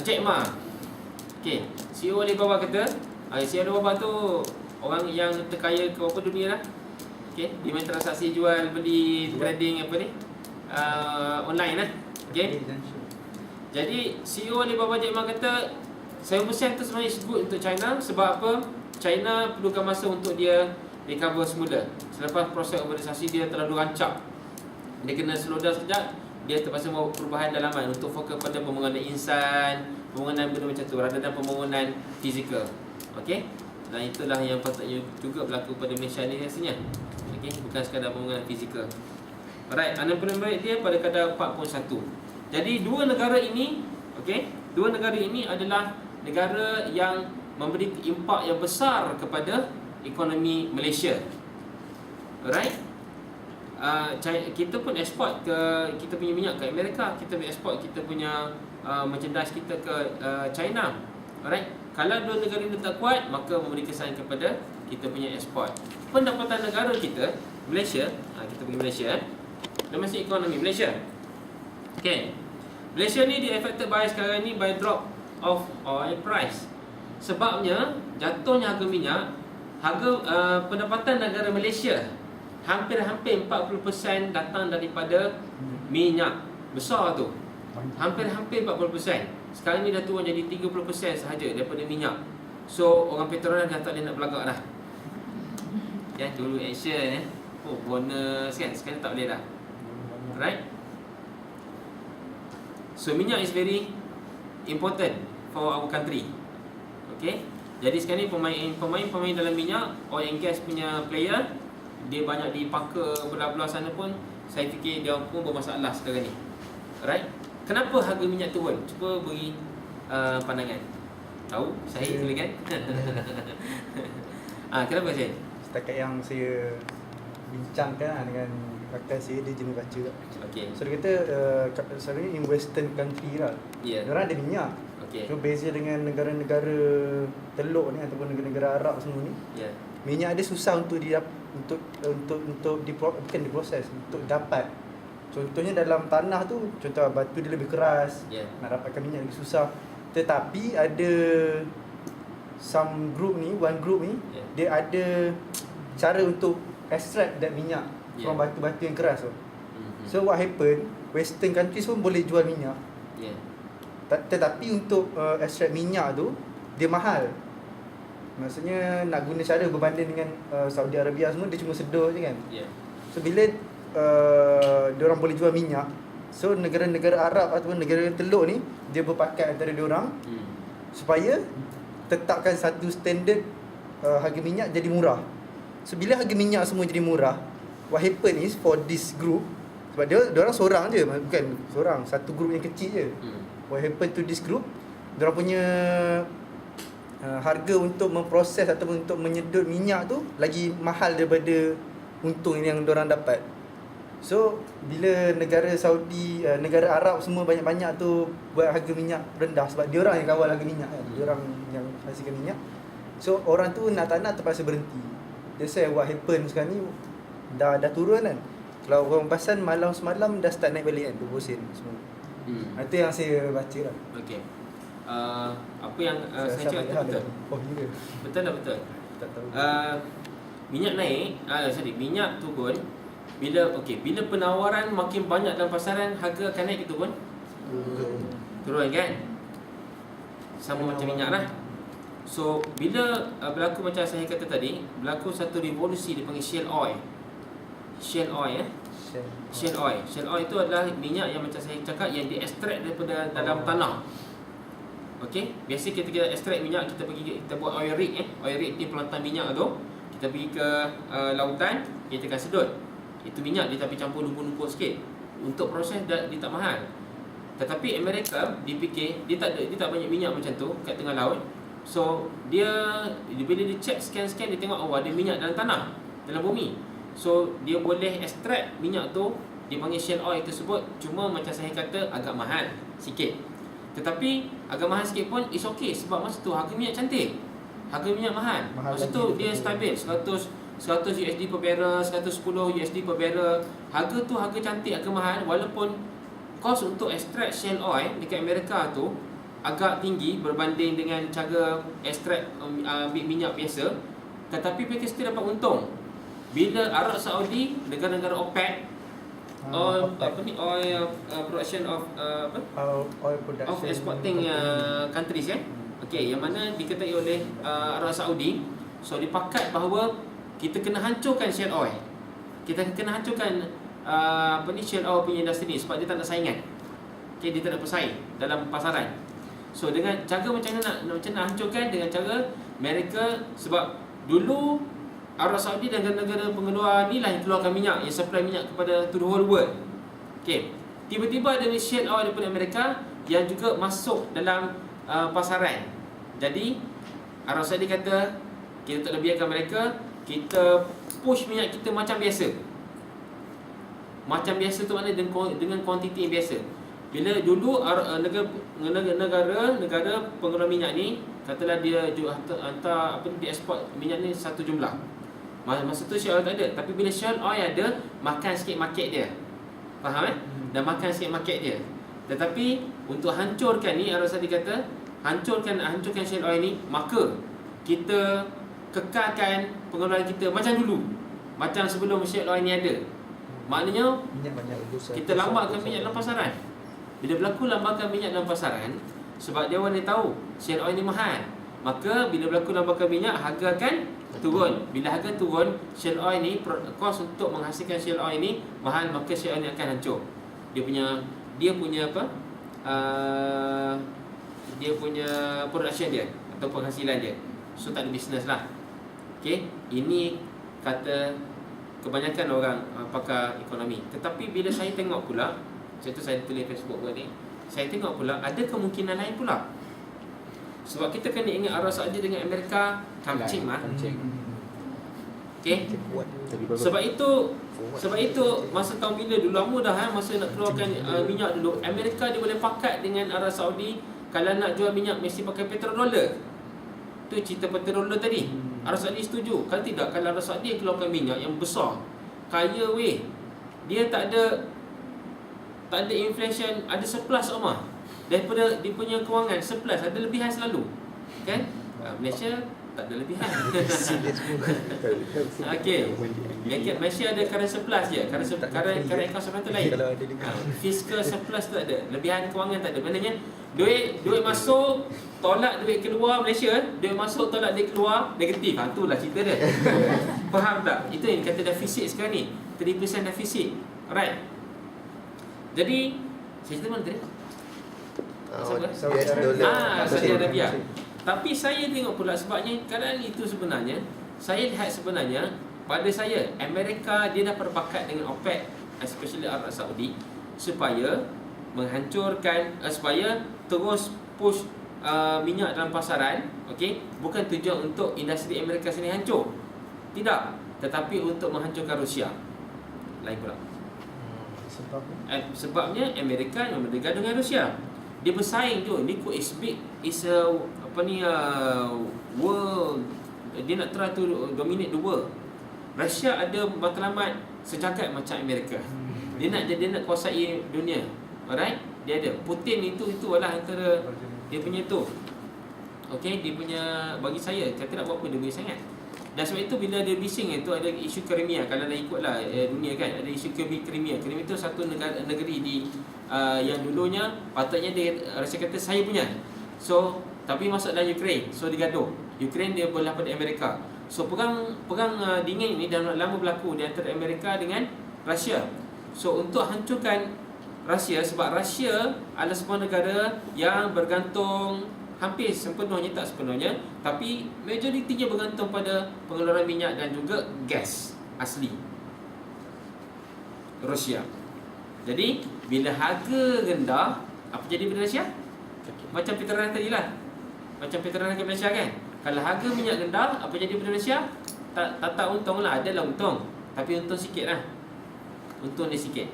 Jack Ma. Okey, CEO Alibaba kata, CEO Alibaba tu orang yang terkaya ke berapa dunia lah. Okey, dia main transaksi jual beli, trading online lah. Okey. Jadi CEO Alibaba Jack Ma kata 7% tu sebenarnya is good untuk China. Sebab apa? China perlukan masa untuk dia recover semula. Selepas proses urbanisasi dia terlalu rancak, dia kena slow down sekejap. Dia terpaksa buat perubahan dalaman untuk fokus pada pembangunan insan, pembangunan benda macam tu, rather than pembangunan fizikal. Okey. Dan itulah yang patutnya juga berlaku pada Malaysia ni rasanya. Okey, bukan sekadar pembangunan fizikal. Alright, unemployment rate dia pada kadar 4.1. Jadi dua negara ini adalah negara yang memberi impak yang besar kepada ekonomi Malaysia. Alright. Kita pun ekspor kita punya minyak ke Amerika, kita pun ekspor kita punya merchandise kita ke China. Alright. Kalau dua negara ini tak kuat, maka memberi kesan kepada kita punya ekspor. Pendapatan negara kita, Malaysia, kita pergi Malaysia, domestic economy Malaysia. Okay, Malaysia ni di-affected by sekarang ni by drop of oil price. Sebabnya jatuhnya harga minyak, pendapatan negara Malaysia hampir-hampir 40% datang daripada minyak. Besar tu. Hampir-hampir 40%. Sekarang ni dah turun jadi 30% sahaja daripada minyak. So orang Petronas dah tak boleh nak berlagak dah. Ya, dulu action bonus kan. Sekarang tak boleh dah. Right? So minyak is very important for our country. Okay. Jadi sekarang ni pemain dalam minyak, oil and gas punya player, dia banyak dipaka belah-belah sana pun. Saya fikir dia pun bermasalah sekarang ni. Right? Kenapa harga minyak turun? Cuba beri pandangan. Tahu? Saya silakan. Kenapa saya? Setakat yang saya bincangkan dengan rakan saya, dia jenis baca tak. Okay. So dia kata sekarang ni in western country lah, Ya. diorang ada minyak. Okay. So beza dengan negara-negara teluk ni ataupun negara-negara Arab semua ni, Ya. minyak dia susah untuk bukan diproses, untuk dapat. Contohnya dalam tanah tu, contoh batu dia lebih keras, Ya. nak dapatkan minyak lebih susah. Tetapi ada one group ni, Ya. dia ada cara untuk extract that minyak from Ya. batu-batu yang keras tu. Mhm. So what happen, western countries pun boleh jual minyak. Ya. Tetapi untuk extract minyak tu, dia mahal. Maksudnya nak guna cara berbanding dengan Saudi Arabia semua, dia cuma sedar je kan. Ya. So bila diorang boleh jual minyak, so negara-negara Arab ataupun negara teluk ni, dia berpakat antara diorang supaya tetapkan satu standard harga minyak jadi murah. So bila harga minyak semua jadi murah, what happen is for this group, sebab diorang seorang je, bukan seorang, satu group yang kecil je. What happen to this group, diorang punya harga untuk memproses ataupun untuk menyedut minyak tu lagi mahal daripada untung yang diorang dapat. So bila negara Saudi, negara Arab semua banyak-banyak tu buat harga minyak rendah, sebab diorang yang kawal harga minyak kan, diorang yang hasilkan minyak. So orang tu nak tak nak terpaksa berhenti. That's why what happen sekarang ni dah turun kan. Kalau orang pasan malam semalam dah start naik balik kan, 20 sen semua. Itu yang saya baca lah. Okey. Apa yang saya rasa cakap tu banyak betul. dah. Oh ya. Betul tak betul? Tak tahu. Minyak naik, minyak turun. Bila penawaran makin banyak dalam pasaran, harga akan naik ke turun? Turun kan? Sama macam minyak lah. So bila berlaku macam saya kata tadi, berlaku satu revolusi dipanggil shale oil. Shale oil Shale oil. Shale oil itu adalah minyak yang macam saya cakap yang diekstrak daripada dalam tanah. Okey, biasa kita ekstrak minyak, kita buat oil rig Oil rig ni pelantan minyak tu. Kita pergi ke lautan, kita akan sedut. Itu minyak dia tapi campur lumpur-lumpur sikit. Untuk proses dia tak mahal. Tetapi Amerika dipikir dia tak banyak minyak macam tu kat tengah laut. So dia bila dia check scan dia tengok ada minyak dalam tanah, dalam bumi. So dia boleh ekstrak minyak tu, dia panggil shale oil tersebut. Cuma macam saya kata agak mahal sikit. Tetapi agak mahal sikit pun is okay, sebab masa tu harga minyak cantik. Harga minyak mahal masa tu dia stabil 100 USD per barrel, 110 USD per barrel. Harga tu harga cantik, harga mahal. Walaupun kos untuk ekstrak shale oil dekat Amerika tu agak tinggi berbanding dengan cara ekstrak ambil minyak biasa, tetapi mereka still dapat untung. Bila Arab Saudi, negara-negara OPEC, oil production of oil production of exporting countries kan. Okey, yang mana diketahui oleh Arab Saudi. So dipakat bahawa kita kena hancurkan shale oil. Kita kena hancurkan shale oil punya industri ni, sebab dia tak nak saingan. Okey, dia tak nak bersaing dalam pasaran. So dengan cara macam nak hancurkan dengan cara Amerika, sebab dulu Arab Saudi dan negara-negara pengeluar ni lah yang keluarkan minyak, yang supply minyak kepada to the whole world. Okey, tiba-tiba ada shale oil daripada Amerika yang juga masuk dalam pasaran. Jadi Arab Saudi kata kita tak boleh biarkan mereka, kita push minyak kita macam biasa. Macam biasa tu maknanya dengan kuantiti yang biasa. Bila dulu negara pengeluar minyak ni, katalah dia hantar dia ekspor minyak ni satu jumlah. Masa tu shale oil tak ada, tapi bila shale oil ada, makan sikit market dia. Faham Dan makan sikit market dia. Tetapi untuk hancurkan ni, Arab Saudi kata hancurkan shale oil ni, maka kita kekalkan pengeluaran kita macam dulu, macam sebelum shale oil ni ada. Maknanya minyak banyak kita lambatkan minyak dalam pasaran. Bila berlaku lambatkan minyak dalam pasaran, sebab dia orang ni tahu shale oil ni mahal, maka bila berlaku lambatkan minyak, harga akan turun. Bila harga turun, shale oil ni, kos untuk menghasilkan shale oil ni mahal, maka shale oil ni akan hancur. Dia punya apa? Dia punya production dia atau penghasilan dia. So tak ada bisnes lah. Okey, ini kata kebanyakan orang pakar ekonomi. Tetapi bila saya tengok pula, saya tulis Facebook ni, saya tengok pula ada kemungkinan lain pula. Sebab kita kena ingat Arab Saudi dengan Amerika kamcing mah. Okey. Sebab itu masa tahun bila dulu lama dah masa nak keluarkan minyak dulu, Amerika dia boleh pakat dengan Arab Saudi, kalau nak jual minyak mesti pakai petrodollar. Tu cerita petrodollar tadi. Arab Saudi setuju. Kalau tidak, kalau Arab Saudi keluarkan minyak yang besar, kaya weh. Dia tak ada inflation, ada surplus mah. Daripada dia punya kewangan surplus, ada lebihan selalu. Kan? Malaysia tak ada lebihan. Okey. Malaysia ada current surplus je. Current account surplus tu lain. Fiscal surplus tu tak ada. Lebihan kewangan tak ada. Maknanya duit masuk, tolak duit keluar Malaysia, duit masuk tolak duit keluar negatif. Itulah cerita dia. Faham tak? Itu yang kata defisit sekarang ni. 3% defisit. Alright. Jadi saya cerita mana tadi? US dollar. Saudi Arabia. Tapi saya tengok pula sebabnya keadaan itu sebenarnya, saya lihat sebenarnya pada saya Amerika dia dah berpakat dengan OPEC, especially Arab Saudi, supaya menghancurkan, supaya terus push minyak dalam pasaran. Okey, bukan tujuan untuk industri Amerika sendiri hancur, tidak, tetapi untuk menghancurkan Rusia. Lain pula. Sebabnya Amerika yang berdekat dengan Rusia. Dia bersaing tu. Ni is big, is a world. Dia nak try to dominate the world. Rusia ada matlamat sejagat macam Amerika. Dia nak kuasai dunia. Alright? Dia ada. Putin itu adalah antara dia punya tu. Okey, dia punya, bagi saya kata nak buat apa dia boleh sangat. Dan sebab itu bila dia bising itu ada isu Crimea, kalau dah ikutlah dunia kan, ada isu Crimea. Crimea itu satu negeri di yang dulunya patutnya dia rasa kata saya punya. So tapi masuk dalam Ukraine, so digaduh. Ukraine dia belah pada Amerika. So perang dingin ni dah lama berlaku di antara Amerika dengan Rusia. So untuk hancurkan Rusia, sebab Rusia adalah sebuah negara yang bergantung hampir sepenuhnya, tak sepenuhnya, tapi majoritinya bergantung pada pengeluaran minyak dan juga gas asli Rusia. Jadi bila harga rendah, apa jadi pada Rusia? Macam Petronas tadi lah. Macam Petronas ke Malaysia kan. Kalau harga minyak rendah, apa jadi pada Malaysia? Tak untung lah, adalah untung, tapi untung sikit lah. Untung dia sikit.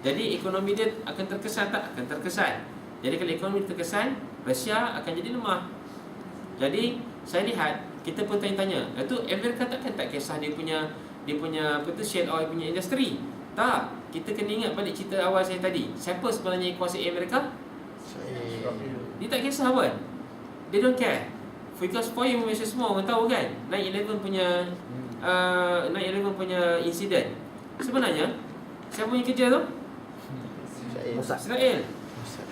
Jadi ekonomi dia akan terkesan tak? Akan terkesan. Jadi kalau ekonomi terkesan, Rusia akan jadi lemah. Jadi saya lihat, kita pun tanya-tanya, itu Amerika tak kisah dia punya apa tu, shale oil punya industri. Tak, kita kena ingat balik cerita awal saya tadi. Siapa sebenarnya yang kuasai Amerika? Dia tak kisah pun. They don't care. Because for you Malaysia semua orang tahu kan 9/11 punya insiden. Sebenarnya siapa yang kerja tu? Israel.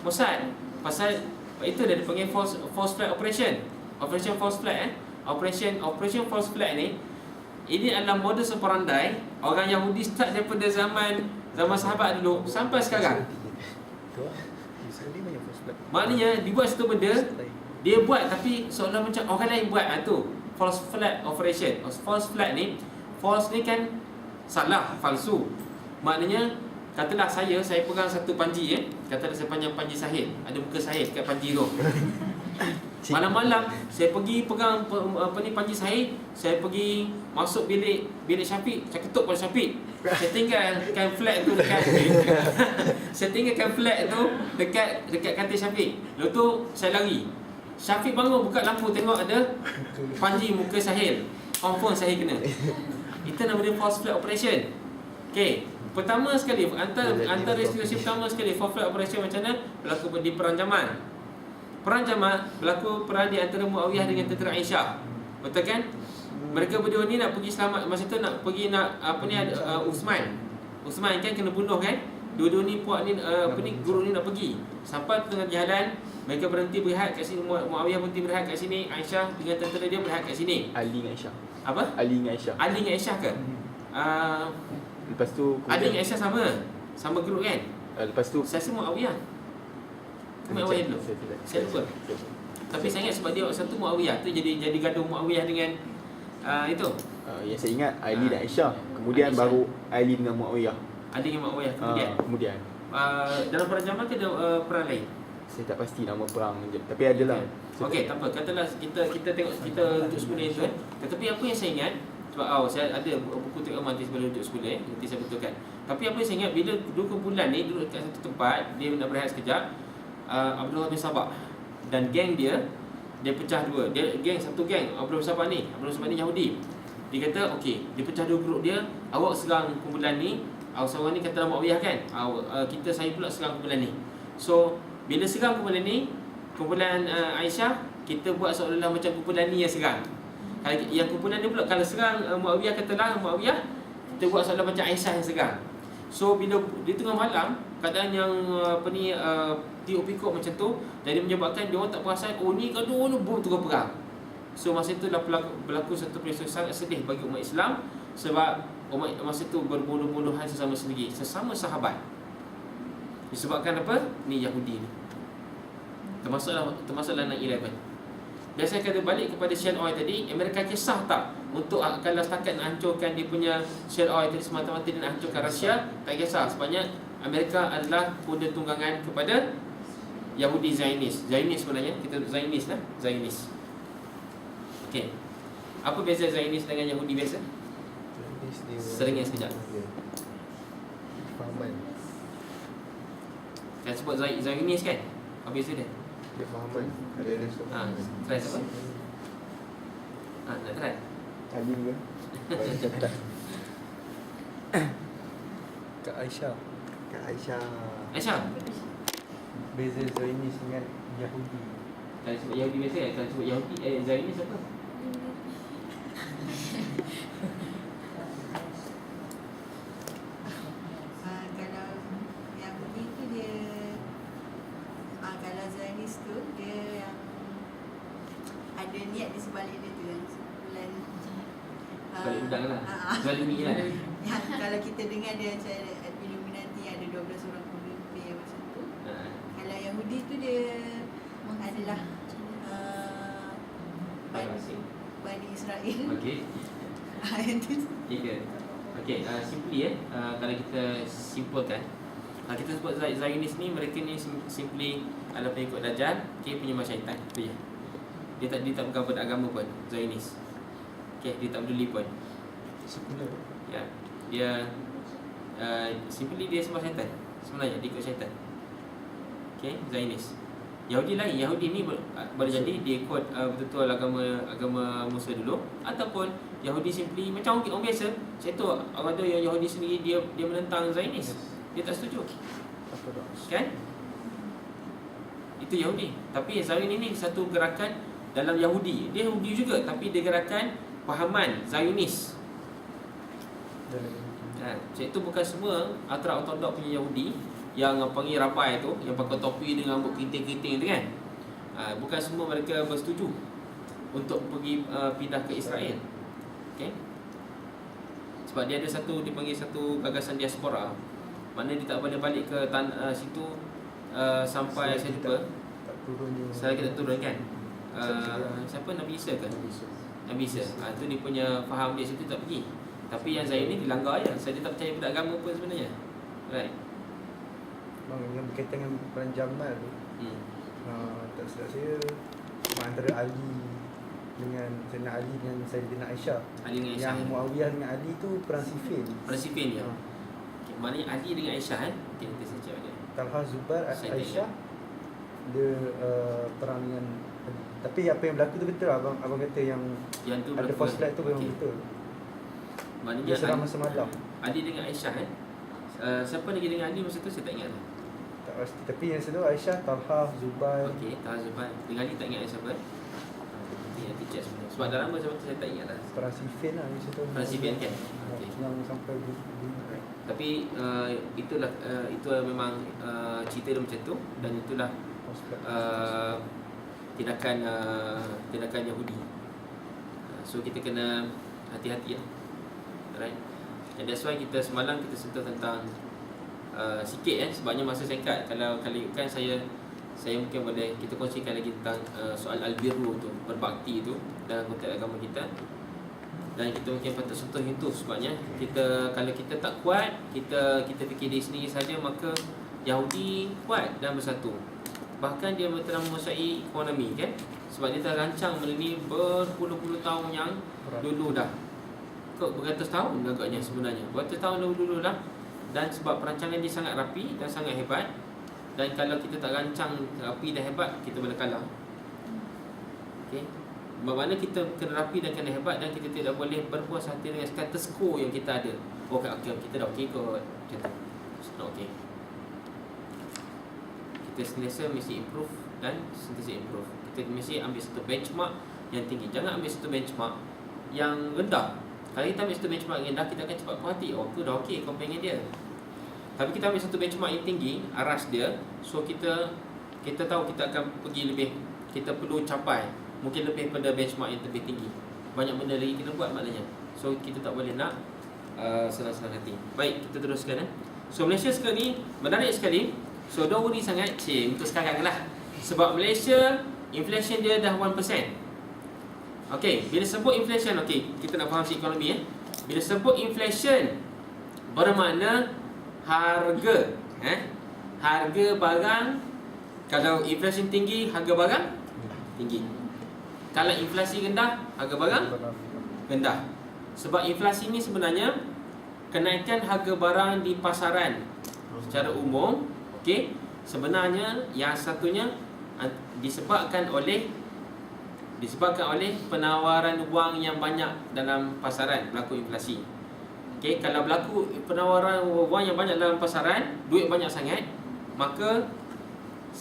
Mossad. Pasal itu dia panggil false flag operation. Operation false flag Operation false flag ni, ini adalah modus operandi orang Yahudi start daripada zaman sahabat dulu sampai sekarang. Maknanya dibuat satu benda, dia buat tapi seolah macam orang lain buat. Tu false flag operation. False flag ni, false ni kan salah, palsu. Maknanya katalah saya pegang satu panji katalah saya panjang panji Sahid, ada muka Sahid kat panji tu. Malam-malam saya pergi pegang panji Sahid, saya pergi masuk bilik Syafiq, saya ketuk pada Syafiq. Saya tinggalkan flag tu dekat dekat katil Syafiq. Lepas tu saya lari. Syafiq bangun buka lampu tengok ada panji muka Sahid. Confirm Sahid kena. Itu nama dia false flag operation. Okey. Pertama sekali antara institusi pertama sekali false flag operation macam mana berlaku di Perang Jamal. Perang Jamal berlaku perang di antara Muawiyah dengan tentera Aisyah. Betul kan? Mereka berdua ni nak pergi selamat, masa tu nak pergi Uthman kan kena bunuh kan. Dua-dua ni puak ni guru ni nak pergi. Sampai tengah jalan mereka berhenti berehat kat sini, Muawiyah berhenti berehat kat sini, Aisyah dengan tentera dia berehat kat sini. Ali dengan Aisyah. Apa? Ali dengan Aisyah. Ali dengan Aisyah ke? Lepas tu Ali dengan Aisyah sama. Sama grup kan? lepas tu Saya rasa Muawiyah. Muawiyah dulu. Saya lupa. Tapi saya ingat sebab dia waktu satu Muawiyah tu jadi gaduh Muawiyah dengan itu. Yang saya ingat Ali dan Aisyah. Kemudian Aisyah. baru Ali dengan Muawiyah. Ali dengan Muawiyah kemudian. Kemudian Dalam perang Jamal ke ada perang lain? saya tak pasti nama perang je. Tapi adalah. Okey, tak apa. Katalah kita tengok kita duduk sekolah itu kan. Tetapi apa yang saya ingat sebab saya ada buku Tok Aman sebelum duduk sekolah nanti saya betulkan. Tapi apa yang saya ingat bila dua kumpulan ni duduk kat satu tempat, dia nak berehat sekejap. Abdullah bin Sabah dan geng dia pecah dua. Satu geng Abdullah bin Sabah ni Yahudi. Dia kata okey, dia pecah dua grup dia, awak serang kumpulan ni, seorang ni kata Muawiyah kan. Saya pula serang kumpulan ni. So bila serang kumpulan ni, kumpulan Aisyah, kita buat seolah-olah macam kumpulan ni yang serang. Kalau yang kumpulan ni pula kalau serang Muawiyah, katalah Muawiyah, kita buat seolah macam Aisyah yang serang. So bila di tengah malam, keadaan yang tiup pikuk macam tu, jadi menyebabkan dia orang tak perasan ni gaduh bom terus perang. So masa itu dah berlaku satu peristiwa sangat sedih bagi umat Islam sebab umat masa itu berbunuh-bunuhan sesama sendiri, sesama sahabat. Disebabkan apa? Ni Yahudi ni. Termasuklah 9/11. Biasa kata balik kepada Shell Oil tadi, Amerika kisah tak untuk kalau setakat nak hancurkan dia punya Shell Oil tadi semata-mata dia nak hancurkan Rusia, tak kisah. Sebabnya Amerika adalah kuda tunggangan kepada Yahudi Zionis. Zionis sebenarnya, kita Zionis lah, Zionis. Okey. Apa beza Zionis dengan Yahudi biasa? Seringnya sekejap. Fahaman. Saya sebut Zionis kan? Apa beza dia? Dia fahaman. Ada Try siapa? Nak try? Ali ke? Kak Aisyah. Kak Aisyah. Aisyah? Beza Zionis dengan Yahudi. Kalau sebut Yahudi biasa kan? Kalau sebut Yahudi, Zionis apa? Kalau Yahudi tu dia kalau Zionis tu dia yang ada niat di sebalik dia tu yang sebulan Balik udang lah. Zalimi lah. yang kalau kita dengar dia macam Illuminati ada 12 orang pemimpin macam tu. Kalau Yahudi tu dia adalah Bani Israel. Okey. Yang tu Okey, simply kalau kita simpulkan, kita sebut Zionis ni, mereka ni simply adalah pengikut Dajjal, penyembah syaitan. Itu je. Dia tak bergabung pada agama pun, Zionis. Okey, dia tak peduli pun. Sekular. Ya. Dia simply dia sembah syaitan. Sebenarnya dia ikut syaitan. Okey, Zionis. Yahudi lain. Yahudi ni boleh jadi dia ikut betul-betul agama Musa dulu, ataupun Yahudi simply macam orang biasa. Saya tahu ada yang Yahudi sendiri dia menentang Zionis. Dia tak setuju. Kan? Itu Yahudi. Tapi Zionis ni satu gerakan dalam Yahudi. Dia Yahudi juga tapi dia gerakan pahaman Zionis. Itu bukan semua ultra-ortodok punya Yahudi yang panggil rabai tu, yang pakai topi dengan rambut keriting-keriting tu kan. Bukan semua mereka bersetuju untuk pergi pindah ke Israel. Okay? Sebab dia ada dipanggil satu gagasan diaspora. Mana dia tak boleh balik ke situ sampai saya lupa. Saya kita turun kan. Siapa Nabi Isa kan? Nabi Isa. Itu dia punya faham dia situ tak pergi. Tapi yang saya ni dilanggar je. Saya tak percaya pada agama pun sebenarnya. Right. Bang, yang berkaitan dengan perang Jamal tu, tak silap saya antara Ali dengan Sayyidina Ali dengan Sayyidina Aisyah. Ali dengan Aisyah. Yang Muawiyah dengan Ali tu perang Siffin. Perang Siffin ya. Okay, maknanya Ali dengan Aisyah Okay, nanti saya cakap dia. Talha, Zubair, Saya Aisyah dia perang dengan Ali. Tapi apa yang berlaku tu betul lah, abang kata yang tu ada false flag tu memang okay. betul. Maknanya Dia serang masa malam. Ali dengan Aisyah siapa lagi dengan Ali masa tu saya tak ingat lah. Tak pasti. Tapi yang selalu Aisyah, Talha, Zubair. Okey, Talha, Zubair. Dengan Ali tak ingat siapa. Nanti check sebenarnya. Sebab dalam masa tu saya tak ingat lah. Perang Siffin lah masa tu. Perang Siffin kan? Okey. Yang sampai bunuh. Tapi itulah itu memang cerita dia macam tu dan itulah tindakan Yahudi. So kita kena hati-hati lah. Alright. And that's why kita semalam kita sentuh tentang sikit sebabnya masa singkat. Kalau kan saya mungkin boleh kita kongsikan lagi tentang soal al-birru tu, berbakti tu dalam konteks agama kita. Dan kita mungkin patut sentuh itu sebabnya kita, kalau kita tak kuat, kita fikir diri sendiri saja, maka Yahudi kuat dan bersatu. Bahkan dia telah menguasai ekonomi kan, sebab dia telah rancang benda ni berpuluh-puluh tahun yang dulu dah. Beratus tahun agaknya sebenarnya. Beratus tahun dulu dah. Dan sebab perancangan dia sangat rapi dan sangat hebat. Dan kalau kita tak rancang rapi dan hebat, kita boleh kalah. Okey. Bermakna kita kena rapi dan kena hebat, dan kita tidak boleh berpuas hati dengan status quo yang kita ada. Okey, kita dah okey kot. Macam tu. It's not okay. Kita sentiasa mesti improve dan sentiasa improve. Kita mesti ambil satu benchmark yang tinggi. Jangan ambil satu benchmark yang rendah. Kalau kita ambil satu benchmark yang rendah, kita akan cepat puas hati. Oh, tu dah okey compare dengan dia. Tapi kita ambil satu benchmark yang tinggi, aras dia. So kita tahu kita akan pergi lebih, kita perlu capai mungkin lebih pada benchmark yang lebih tinggi. Banyak benda lagi kita buat maknanya. So kita tak boleh nak senang-senang hati. Baik, kita teruskan. So Malaysia sekarang ni menarik sekali. So don't worry sangat untuk sekarang lah. Sebab Malaysia inflation dia dah 1%. Okey, bila sebut inflation, okey, kita nak faham sikit ekonomi Bila sebut inflation bermakna harga, harga barang. Kalau inflation tinggi, harga barang tinggi. Kalau inflasi rendah, harga barang rendah. Sebab inflasi ni sebenarnya kenaikan harga barang di pasaran secara umum. Okey, sebenarnya yang satunya disebabkan oleh penawaran wang yang banyak dalam pasaran, berlaku inflasi. Okey, kalau berlaku penawaran wang yang banyak dalam pasaran, duit banyak sangat, maka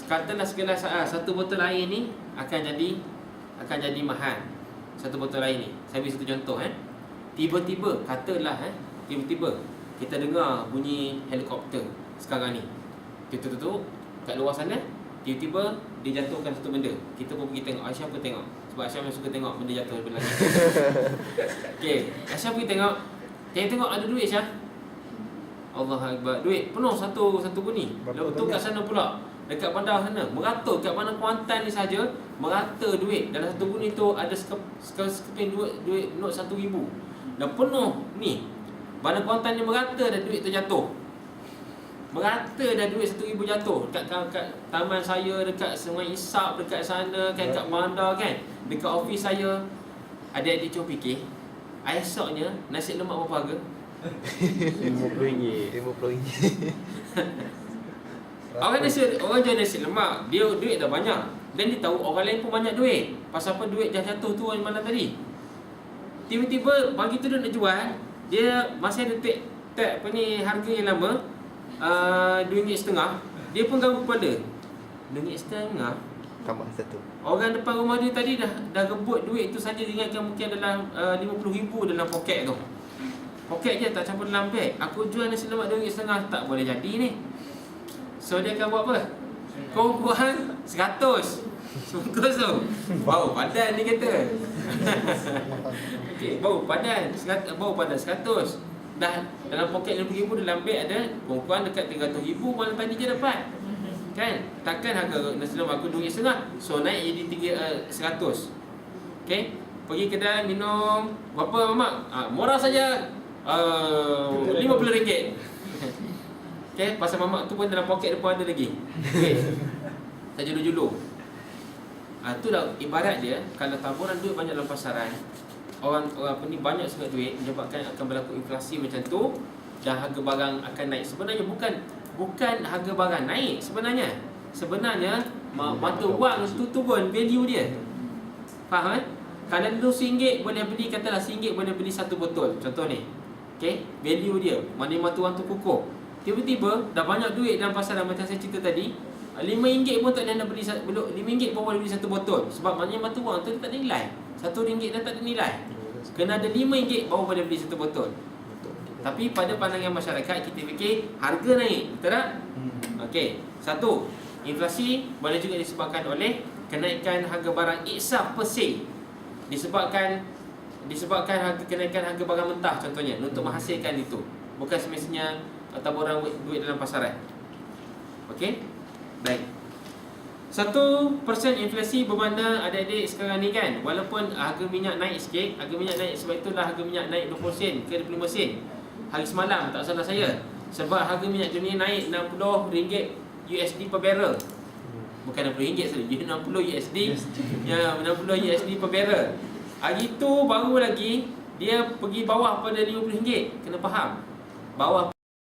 katalah segala saat satu botol air ni akan jadi mahal. Satu botol air ni, saya beri satu contoh Tiba-tiba tiba-tiba kita dengar bunyi helikopter sekarang ni. Kita tutup kat luar sana, tiba-tiba dia jatuhkan satu benda. Kita pun pergi tengok. Aisyah pun tengok. Sebab Aisyah memang suka tengok benda jatuh daripada langit. Okey, Aisyah pergi tengok. Tengok ada duit Aisyah. Allahu Akbar. Duit penuh satu bunyi. Lepas tu kat sana pula, dekat bandar sana, merata kat mana Kuantan ni saja, merata duit. Dalam satu bunyi tu ada sekeping duit not 1,000. Dan penuh ni. Bandar Kuantan ni merata dah duit terjatuh. Merata dah duit 1,000 jatuh kat taman saya, dekat Sungai Isap, dekat sana kan, kat bandar kan, dekat office saya. Adik-adik cuba fikir, esoknya nasi lemak berapa harga? RM50. Orang jual nasi lemak, dia duit dah banyak. Dan dia tahu orang lain pun banyak duit. Pasal apa duit dah jatuh tu yang mana tadi. Tiba-tiba bagi tu dia nak jual, dia masih ada tag apa ni, harga yang lama, RM2.5. Dia pun ganggu kepala. RM2.5 Tambah satu. orang depan rumah dia tadi dah rebut duit tu saja. Dia ingatkan mungkin adalah RM50,000 dalam poket tu. Poket je, tak campur dalam beg. Aku jual nasi lemak RM2.5, tak boleh jadi ni. So dia akan buat apa? Kau buang 100 sebungkus tu. Bau padan dia kata. Okey, bau padan 100. Dah dalam poket RM50,000, dalam beg ada kurang dekat RM300,000 malam tadi je dapat. Kan? Takkan harga nasi lemak aku RM2.5, so naik jadi RM100. Okey, pergi kedai minum berapa mamak? Murah saja, RM50. Okey, pasal mamak tu pun dalam poket depan ada lagi. Okey. Tak julu-julu. Tu dah ibarat dia, kalau taburan duit banyak dalam pasaran, orang apa ni banyak sangat duit, menyebabkan akan berlaku inflasi macam tu, dan harga barang akan naik. Sebenarnya bukan harga barang naik sebenarnya mata wang tu turun value dia. Faham? Kalau dulu RM1 boleh beli, katalah RM1 boleh beli satu botol, contoh ni. Okey, value dia, mana mata wang tu kukuh. Tiba-tiba dah banyak duit dalam pasaran macam saya cerita tadi, RM5 pun tak boleh beli, RM5 pun boleh beli satu botol. Sebab maknanya mata wang tu tak ada nilai. RM1 dah tak ada nilai. Kena ada RM5 baru boleh beli satu botol. Tapi pada pandangan masyarakat, kita fikir harga naik, betul tak? Okey, satu, inflasi boleh juga disebabkan oleh kenaikan harga barang itself per se. Disebabkan disebabkan kenaikan harga barang mentah contohnya untuk menghasilkan itu. Bukan semestinya taburan duit dalam pasaran. Okey? Baik. 1% inflasi bermakna adik-adik sekarang ni kan, walaupun harga minyak naik sikit, harga minyak naik sebab itulah harga minyak naik 20 sen ke 25 sen hari semalam, tak salah saya. Sebab harga minyak dunia naik RM60 USD per barrel. Bukan RM60 sorry, RM60 USD. Ya, RM60 USD per barrel. Hari tu baru lagi dia pergi bawah pada RM50. Kena faham. Bawah